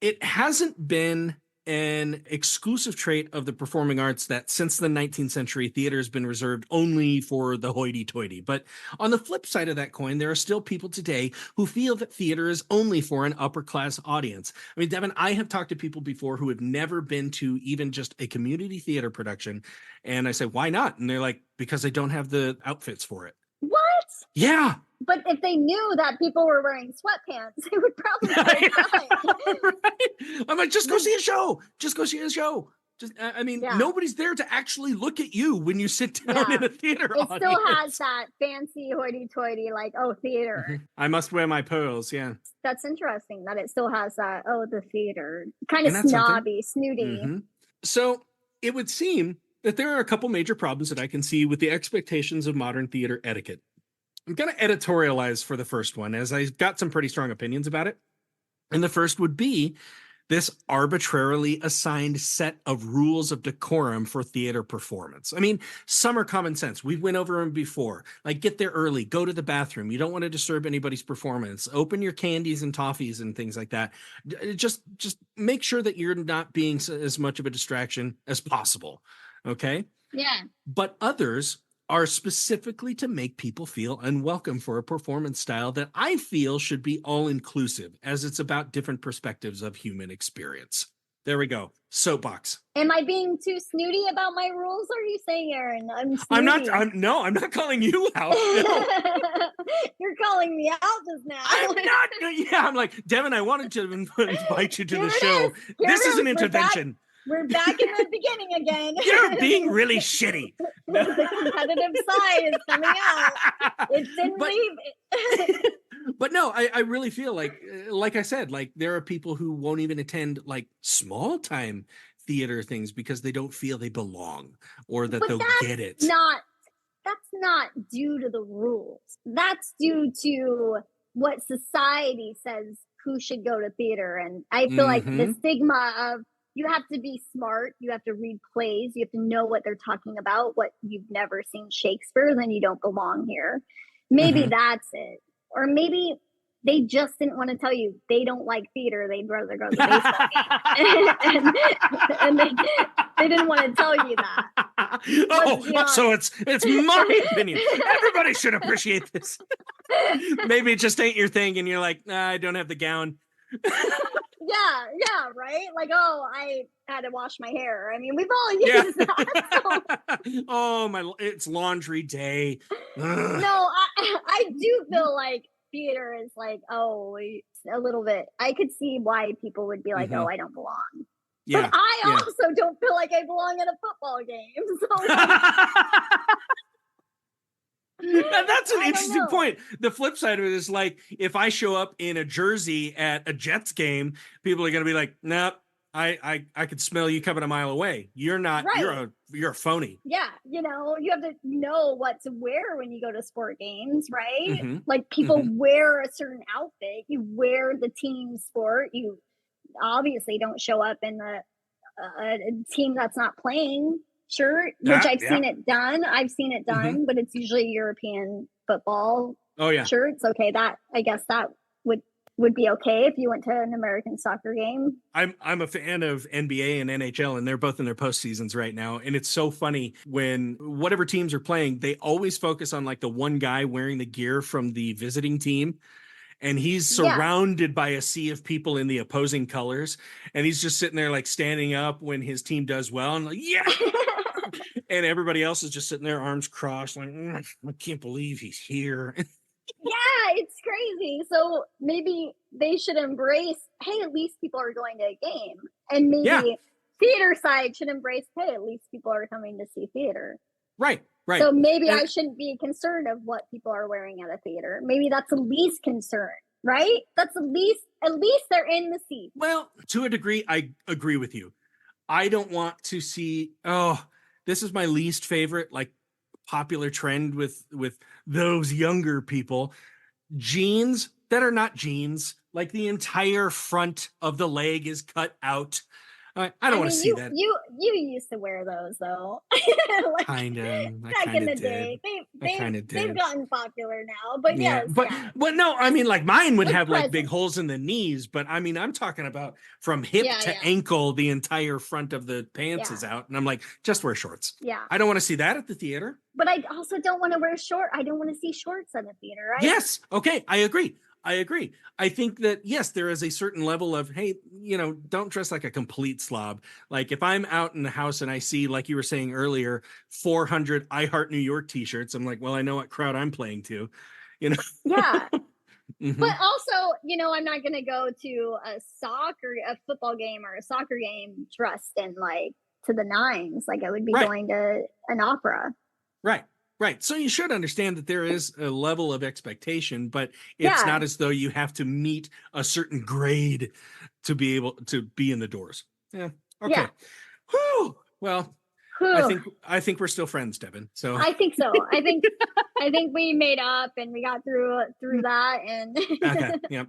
It hasn't been an exclusive trait of the performing arts that since the 19th century, theater has been reserved only for the hoity-toity. But on the flip side of that coin, there are still people today who feel that theater is only for an upper-class audience. I mean, Devin, I have talked to people before who have never been to even just a community theater production. And I say, why not? And they're like, because I don't have the outfits for it. What? Yeah. But if they knew that people were wearing sweatpants, they would probably say right? I'm like, just go see a show. Just go see a show. I mean, nobody's there to actually look at you when you sit down in a theater It audience. still has that fancy hoity-toity, like, oh, theater. I must wear my pearls, yeah. That's interesting that it still has that, oh, the theater. Kind of snobby, snooty. So it would seem that there are a couple major problems that I can see with the expectations of modern theater etiquette. I'm going to editorialize for the first one, as I've got some pretty strong opinions about it. And the first would be this arbitrarily assigned set of rules of decorum for theater performance. I mean, some are common sense. We went over them before. Like, get there early, go to the bathroom. You don't want to disturb anybody's performance. Open your candies and toffees and things like that. Just make sure that you're not being as much of a distraction as possible. Okay? Yeah. But others are specifically to make people feel unwelcome for a performance style that I feel should be all-inclusive, as it's about different perspectives of human experience. There we go. Soapbox. Am I being too snooty about my rules? Are you saying, Aaron? I'm not calling you out. No. You're calling me out just now. I'm not. Yeah, I'm like, Devin, I wanted to invite you to the show. This is an intervention. We're back in the beginning again. You're being really shitty. The competitive side is coming out. It didn't leave. But no, I really feel like I said, like there are people who won't even attend like small time theater things because they don't feel they belong or that they'll get it. That's not due to the rules. That's due to what society says who should go to theater. And I feel like the stigma of you have to be smart, you have to read plays, you have to know what they're talking about. What you've never seen Shakespeare, then you don't belong here. Maybe that's it. Or maybe they just didn't want to tell you they don't like theater. They'd rather go to the baseball game. and they didn't want to tell you that. So it's my opinion. Everybody should appreciate this. Maybe it just ain't your thing and you're like, nah, I don't have the gown. Yeah, right? Like, oh, I had to wash my hair. I mean, we've all used that. So. Oh, it's laundry day. Ugh. No, I do feel like theater is like, a little bit. I could see why people would be like, oh, I don't belong. Yeah, but I also don't feel like I belong at a football game. So. That's an interesting point. The flip side of it is like, if I show up in a jersey at a Jets game, people are going to be like, nope, I could smell you coming a mile away. You're not. Right. You're a phony. Yeah, you have to know what to wear when you go to sport games, right? Mm-hmm. Like people Mm-hmm. wear a certain outfit. You wear the team sport. You obviously don't show up in the a team that's not playing shirt, which I've seen it done. I've seen it done, but it's usually European football shirts. Okay, that I guess that would be okay if you went to an American soccer game. I'm a fan of NBA and NHL, and they're both in their postseasons right now. And it's so funny when whatever teams are playing, they always focus on like the one guy wearing the gear from the visiting team. And he's surrounded by a sea of people in the opposing colors. And he's just sitting there like standing up when his team does well. And like, yeah. And everybody else is just sitting there, arms crossed, like, I can't believe he's here. Yeah, it's crazy. So maybe they should embrace, hey, at least people are going to a game. And maybe theater side should embrace, hey, at least people are coming to see theater. Right. So maybe I shouldn't be concerned of what people are wearing at a theater. Maybe that's the least concern, right? That's at least they're in the seat. Well, to a degree, I agree with you. I don't want to see, this is my least favorite, like, popular trend with those younger people. Jeans that are not jeans, like the entire front of the leg is cut out. I don't want to see that. You used to wear those though. Like, kind of. Back in the day, they've gotten popular now. But but no, I mean, like mine would have like big holes in the knees. But I mean, I'm talking about from hip to ankle, the entire front of the pants is out, and I'm like, just wear shorts. Yeah, I don't want to see that at the theater. But I also don't want to wear short. I don't want to see shorts at the theater. Right? Yes. Okay. I agree. I think that, yes, there is a certain level of, hey, don't dress like a complete slob. Like if I'm out in the house and I see, like you were saying earlier, 400 I Heart New York t-shirts, I'm like, well, I know what crowd I'm playing to, Yeah. But also, I'm not going to go to a football game or a soccer game dressed in like to the nines. Like I would be going to an opera. Right. So you should understand that there is a level of expectation, but it's not as though you have to meet a certain grade to be able to be in the doors. Yeah. Okay. Yeah. Whew. Well, I think we're still friends, Devin. So I think so. I think we made up and we got through that and okay. Yeah.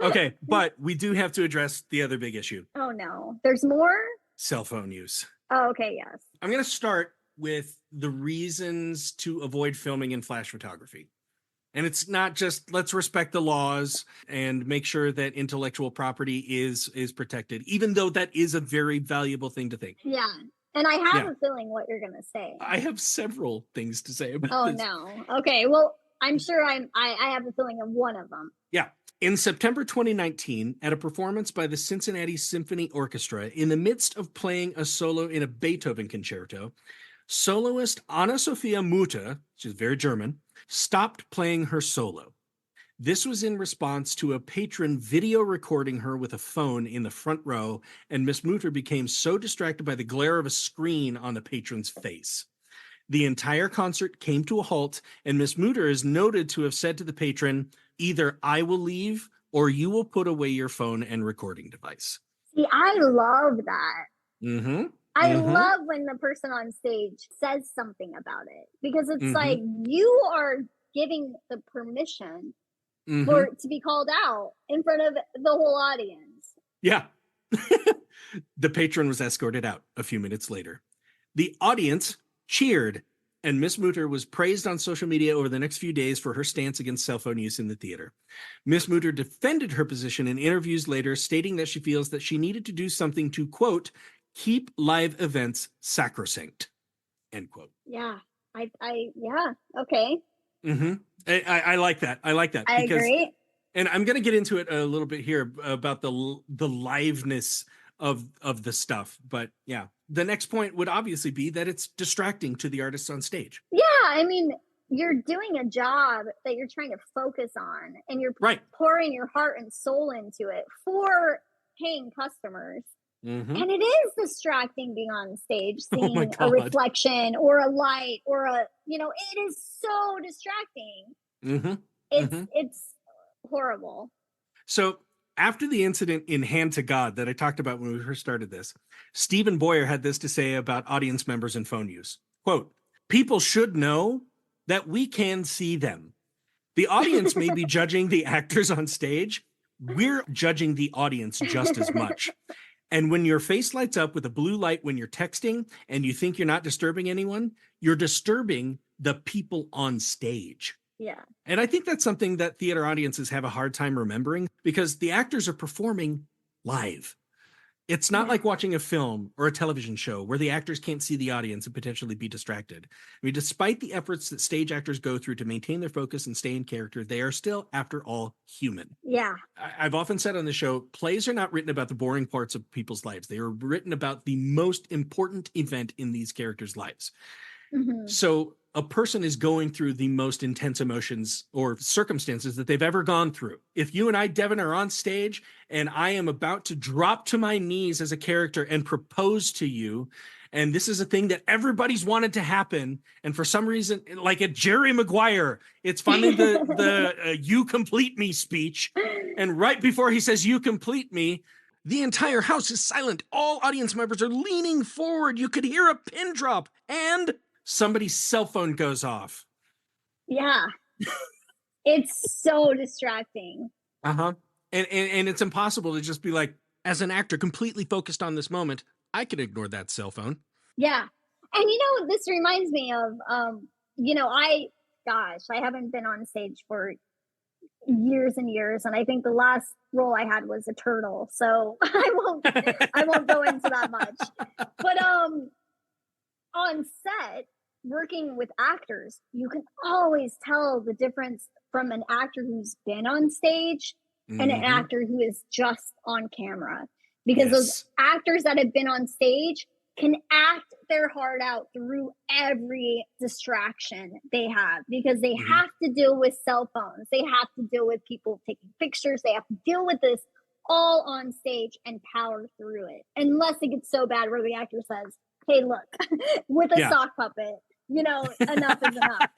Okay. But we do have to address the other big issue. Oh no. There's more? Cell phone use. Oh, okay. Yes. I'm going to start with the reasons to avoid filming in flash photography. And it's not just let's respect the laws and make sure that intellectual property is protected, even though that is a very valuable thing to think. Yeah. And I have a feeling what you're going to say. I have several things to say about this. Oh, no. Okay. Well, I'm sure I have a feeling of one of them. Yeah. In September 2019, at a performance by the Cincinnati Symphony Orchestra, in the midst of playing a solo in a Beethoven concerto, soloist Anna Sophia Mutter, which is very German, stopped playing her solo. This was in response to a patron video recording her with a phone in the front row, and Miss Mutter became so distracted by the glare of a screen on the patron's face. The entire concert came to a halt, and Miss Mutter is noted to have said to the patron, either I will leave or you will put away your phone and recording device. See, I love that. Mm-hmm. I love when the person on stage says something about it because it's like you are giving the permission for it to be called out in front of the whole audience. Yeah. The patron was escorted out a few minutes later. The audience cheered, and Miss Mutter was praised on social media over the next few days for her stance against cell phone use in the theater. Miss Mutter defended her position in interviews later, stating that she feels that she needed to do something to, quote, keep live events sacrosanct, end quote. Yeah. Okay. I like that. I agree. And I'm going to get into it a little bit here about the liveness of the stuff. But yeah, the next point would obviously be that it's distracting to the artists on stage. Yeah. I mean, you're doing a job that you're trying to focus on and you're pouring your heart and soul into it for paying customers. And it is distracting being on stage, seeing a reflection or a light or it is so distracting. It's horrible. So After the incident in Hand to God that I talked about when we first started this, Stephen Boyer had this to say about audience members and phone use. Quote, "People should know that we can see them. The audience may be judging the actors on stage. We're judging the audience just as much. And when your face lights up with a blue light when you're texting and you think you're not disturbing anyone, you're disturbing the people on stage." Yeah. And I think that's something that theater audiences have a hard time remembering because the actors are performing live. It's not like watching a film or a television show where the actors can't see the audience and potentially be distracted. I mean, despite the efforts that stage actors go through to maintain their focus and stay in character, they are still, after all, human. Yeah. I've often said on the show, plays are not written about the boring parts of people's lives. They are written about the most important event in these characters' lives. Mm-hmm. So a person is going through the most intense emotions or circumstances that they've ever gone through. If you and I, Devin, are on stage and I am about to drop to my knees as a character and propose to you, and this is a thing that everybody's wanted to happen, and for some reason, like at Jerry Maguire, it's finally the "you complete me" speech, and right before he says "you complete me," the entire house is silent. All audience members are leaning forward. You could hear a pin drop, and somebody's cell phone goes off. Yeah. It's so distracting. Uh-huh. And it's impossible to just be like, as an actor, completely focused on this moment, I could ignore that cell phone. Yeah. And this reminds me of, I haven't been on stage for years and years. And I think the last role I had was a turtle. So I won't go into that much. But on set, working with actors, you can always tell the difference from an actor who's been on stage and an actor who is just on camera. Because those actors that have been on stage can act their heart out through every distraction they have, because they have to deal with cell phones. They have to deal with people taking pictures. They have to deal with this all on stage and power through it. Unless it gets so bad where the actor says, "Hey, look," with a sock puppet, enough is enough.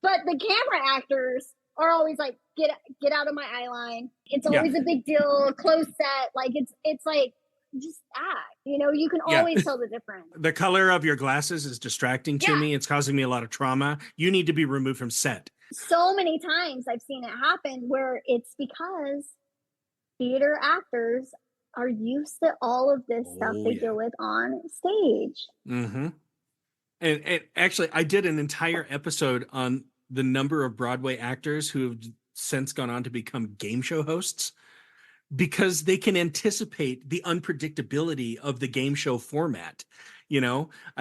But the camera actors are always like, get out of my eye line. It's always a big deal. Close set. Like it's like, just act. You can always tell the difference. The color of your glasses is distracting to me. It's causing me a lot of trauma. You need to be removed from set. So many times I've seen it happen where it's because theater actors are used to all of this stuff they deal with on stage. Mm-hmm. And actually, I did an entire episode on the number of Broadway actors who have since gone on to become game show hosts, because they can anticipate the unpredictability of the game show format. I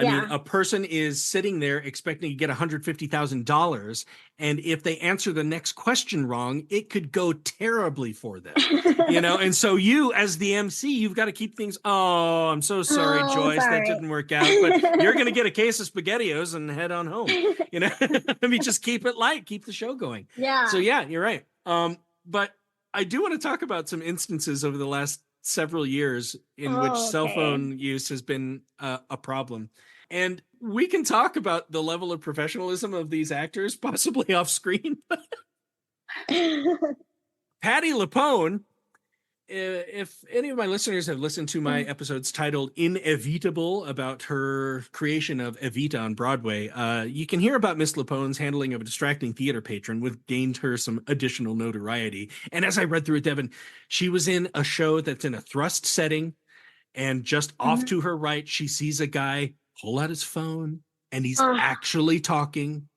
mean, a person is sitting there expecting to get $150,000. And if they answer the next question wrong, it could go terribly for them, and so you, as the MC, you've got to keep things. Oh, I'm so sorry, Joyce, that didn't work out, but you're going to get a case of SpaghettiOs and head on home. I mean, just keep it light, keep the show going. Yeah. So yeah, you're right. But I do want to talk about some instances over the last several years in which cell phone use has been a problem. And we can talk about the level of professionalism of these actors, possibly off screen. Patti LuPone, if any of my listeners have listened to my episodes titled Inevitable about her creation of Evita on Broadway, you can hear about Miss LuPone's handling of a distracting theater patron, which gained her some additional notoriety. And as I read through it, Devin, she was in a show that's in a thrust setting, and just off to her right, she sees a guy pull out his phone, and he's actually talking,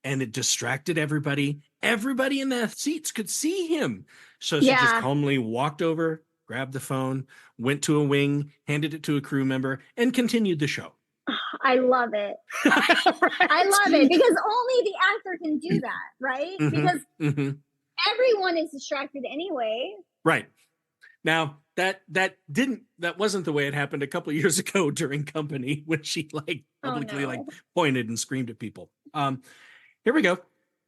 and it distracted everybody. Everybody in the seats could see him. So she just calmly walked over, grabbed the phone, went to a wing, handed it to a crew member, and continued the show. I love it. I love it because only the actor can do that, right? Because everyone is distracted anyway. Right. Now, that wasn't the way it happened a couple of years ago during Company, when she publicly pointed and screamed at people. Here we go.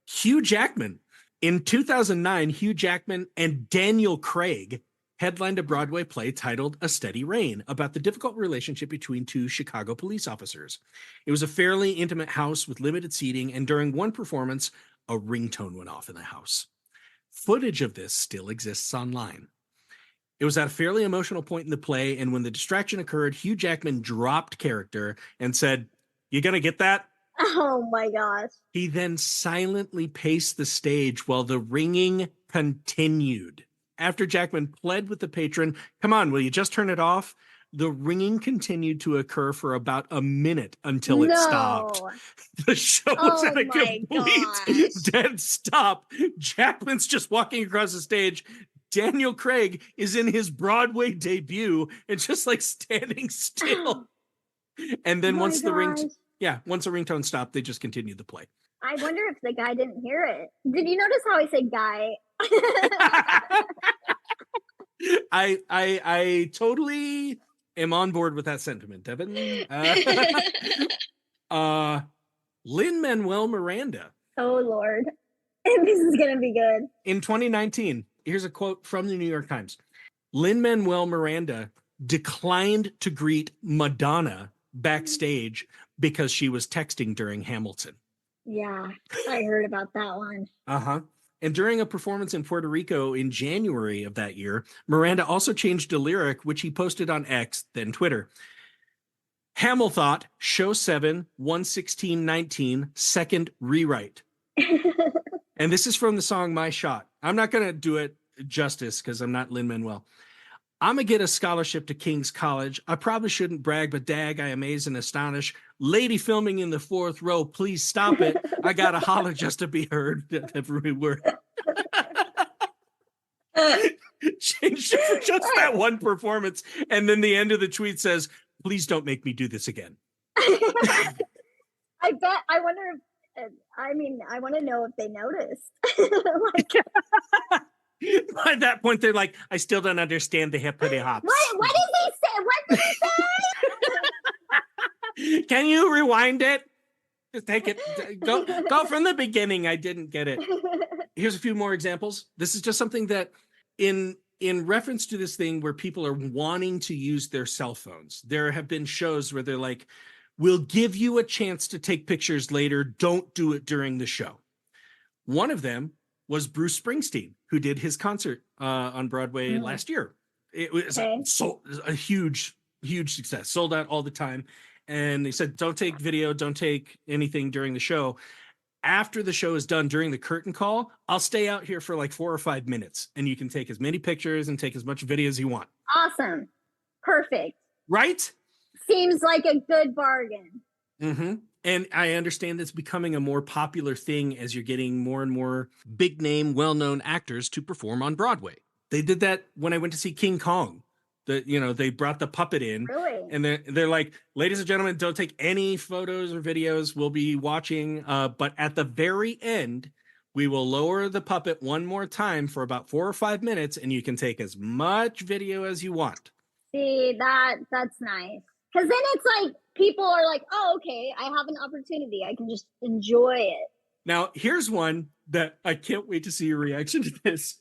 Hugh Jackman. In 2009, Hugh Jackman and Daniel Craig headlined a Broadway play titled A Steady Rain, about the difficult relationship between two Chicago police officers. It was a fairly intimate house with limited seating, and during one performance, a ringtone went off in the house. Footage of this still exists online. It was at a fairly emotional point in the play, and when the distraction occurred, Hugh Jackman dropped character and said, "You gonna get that?" Oh my gosh. He then silently paced the stage while the ringing continued. After Jackman pled with the patron, "Come on, will you just turn it off?" The ringing continued to occur for about a minute until it stopped. No. The show was at Oh a my complete gosh. dead stop. Jackman's just walking across the stage. Daniel Craig is in his Broadway debut and just like standing still. And then Oh once the my gosh. ringtone stopped, they just continued the play. I wonder if the guy didn't hear it. Did you notice how I said guy? I totally am on board with that sentiment, Devin. Lin-Manuel Miranda. Oh Lord. This is gonna be good. In 2019, here's a quote from the New York Times. Lin-Manuel Miranda declined to greet Madonna backstage because she was texting during Hamilton. Yeah, I heard about that one. Uh-huh. And during a performance in Puerto Rico in January of that year, Miranda also changed a lyric, which he posted on X, then Twitter. Hamill thought, show 7, 116:19, second rewrite. And this is from the song My Shot. I'm not going to do it justice because I'm not Lin-Manuel. I'm going to get a scholarship to King's College. I probably shouldn't brag, but dag, I amaze and astonish. Lady filming in the 4th row, please stop it. I got to holler just to be heard. Every word. Changed it for just that one performance. And then the end of the tweet says, please don't make me do this again. I wonder if, I want to know if they noticed. By that point, they're like, I still don't understand the hippity hops. What did he say? What did he say? Can you rewind it? Just take it. Go from the beginning. I didn't get it. Here's a few more examples. This is just something that in reference to this thing where people are wanting to use their cell phones. There have been shows where they're like, we'll give you a chance to take pictures later. Don't do it during the show. One of them was Bruce Springsteen, who did his concert on Broadway last year. It was a huge, huge success, sold out all the time. And they said, don't take video, don't take anything during the show. After the show is done, during the curtain call, I'll stay out here for like 4 or 5 minutes, and you can take as many pictures and take as much video as you want. Awesome. Perfect. Right? Seems like a good bargain. Mm-hmm. And I understand it's becoming a more popular thing as you're getting more and more big name, well-known actors to perform on Broadway. They did that when I went to see King Kong. They brought the puppet in. Really? And they're like, ladies and gentlemen, don't take any photos or videos. We'll be watching. But at the very end, we will lower the puppet one more time for about 4 or 5 minutes, and you can take as much video as you want. See, that's nice. Because then it's like, people are like, oh, okay, I have an opportunity. I can just enjoy it. Now, here's one that I can't wait to see your reaction to this.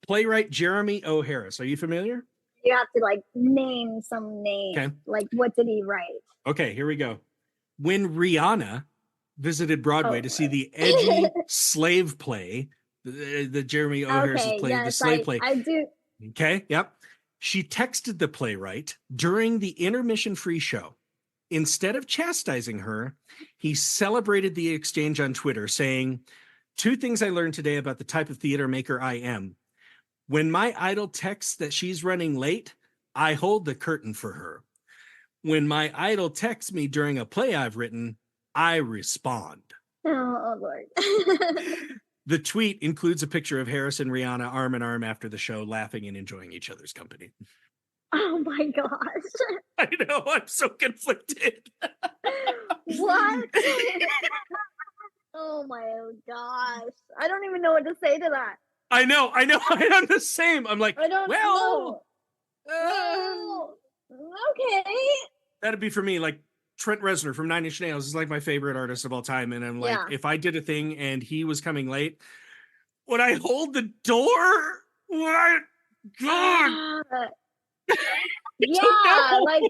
Playwright Jeremy O. Harris. Are you familiar? You have to like name some name. Okay. Like, what did he write? Okay, here we go. When Rihanna visited Broadway to see the edgy slave play, the Jeremy O. Harris play, the slave play. I do. Okay, yep. She texted the playwright during the intermission-free show. Instead of chastising her, he celebrated the exchange on Twitter, saying, 2 things I learned today about the type of theater maker I am. When my idol texts that she's running late, I hold the curtain for her. When my idol texts me during a play I've written, I respond. Oh Lord. The tweet includes a picture of Harris and Rihanna arm in arm after the show, laughing and enjoying each other's company. Oh my gosh. I know, I'm so conflicted. What? Oh my gosh. I don't even know what to say to that. I know. I'm the same. I'm like, I don't know. Okay. That'd be for me, like Trent Reznor from 9 Inch Nails is like my favorite artist of all time. And I'm like, if I did a thing and he was coming late, would I hold the door? What? God. Yeah, like,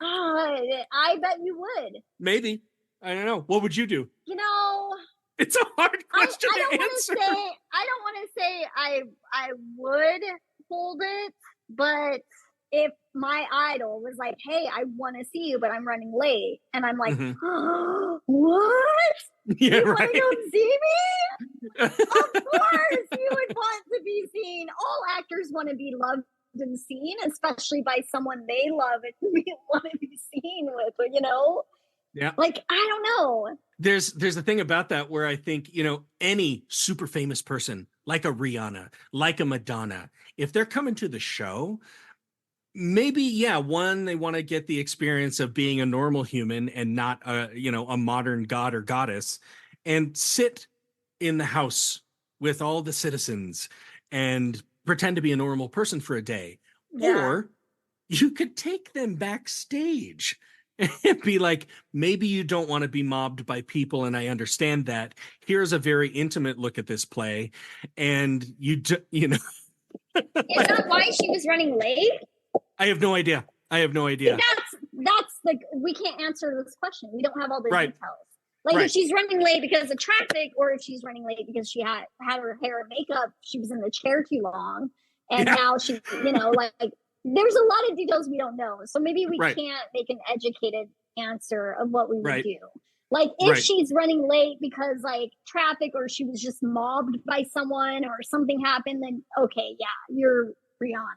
I bet you would. Maybe. I don't know. What would you do? You know, It's a hard question I don't to want answer. to say. I don't want to say I would hold it, but if my idol was like, "Hey, I want to see you, but I'm running late," and I'm like, oh, "What? Yeah, You want right. to come see me?" Of course, you would want to be seen. All actors want to be loved and seen, especially by someone they love and want to be seen with. You know, Yeah. like I don't know. There's a thing about that where I think, any super famous person like a Rihanna, like a Madonna, if they're coming to the show, maybe, one, they want to get the experience of being a normal human and not a modern god or goddess, and sit in the house with all the citizens and pretend to be a normal person for a day. Yeah. Or you could take them backstage and be like, maybe you don't want to be mobbed by people, and I understand that. Here's a very intimate look at this play, and Is that why she was running late? I have no idea. See, that's like, we can't answer this question. We don't have all the Right. details. Like Right. if she's running late because of traffic, or if she's running late because she had her hair and makeup, she was in the chair too long, and now she, like there's a lot of details we don't know. So maybe we Right. can't make an educated answer of what we would Right. do. Like if Right. she's running late because like traffic, or she was just mobbed by someone, or something happened, then okay, yeah, you're Rihanna.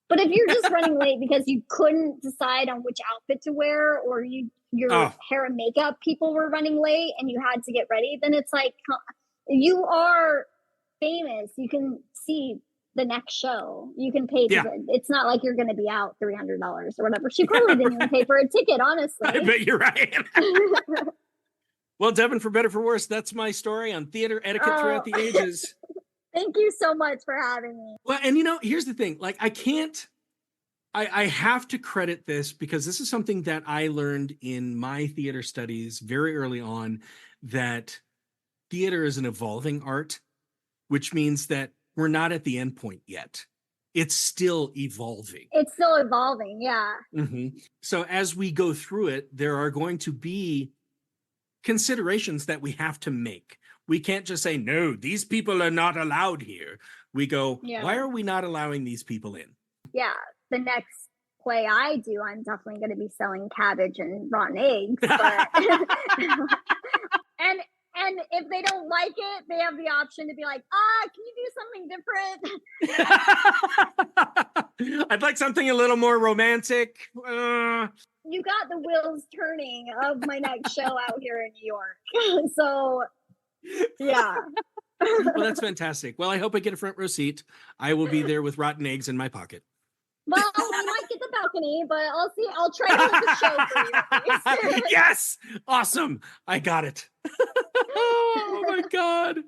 But if you're just running late because you couldn't decide on which outfit to wear, or your hair and makeup people were running late and you had to get ready, then it's like, you are famous. You can see the next show. You can pay. It's not like you're going to be out $300 or whatever. She probably didn't even pay for a ticket, honestly. I bet you're right. Well, Devin, for better for worse, that's my story on theater etiquette throughout the ages. Thank you so much for having me. Well, and here's the thing. Like, I have to credit this, because this is something that I learned in my theater studies very early on, that theater is an evolving art, which means that we're not at the end point yet. It's still evolving. It's still evolving, yeah. Mm-hmm. So as we go through it, there are going to be considerations that we have to make. We can't just say, no, these people are not allowed here. We go, why are we not allowing these people in? Yeah, the next play I do, I'm definitely going to be selling cabbage and rotten eggs. But and if they don't like it, they have the option to be like, can you do something different? I'd like something a little more romantic. You got the wheels turning of my next show out here in New York. So, yeah. Well, that's fantastic. Well, I hope I get a front row seat. I will be there with rotten eggs in my pocket. Well, we might get the balcony, but I'll see. I'll try to hold the show for you. Yes! Awesome. I got it. Oh my God.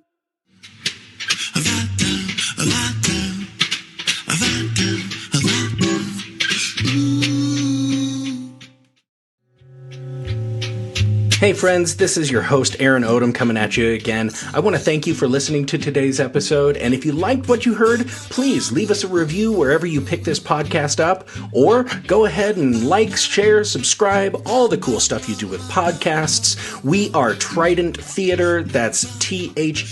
Hey friends, this is your host Aaron Odom coming at you again. I want to thank you for listening to today's episode, and if you liked what you heard, please leave us a review wherever you pick this podcast up, or go ahead and like, share, subscribe, all the cool stuff you do with podcasts. We are Trident Theater, that's Theatre.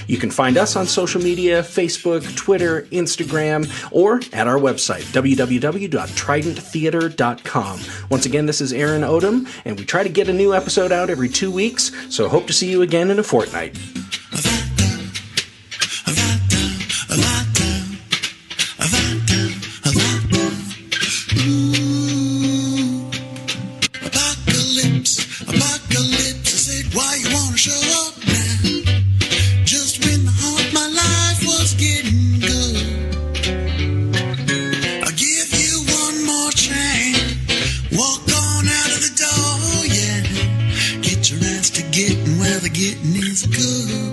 You can find us on social media, Facebook, Twitter, Instagram, or at our website, www.tridenttheater.com. Once again, this is Aaron Odom, and we try to get a new episode out every 2 weeks, so hope to see you again in a fortnight. Apocalypse, I said, why you wanna show up now? Just when the heart of my life was getting good. I'll give you one more chance. Walk on out of the door, yeah. Get your ass to getting where the getting is good.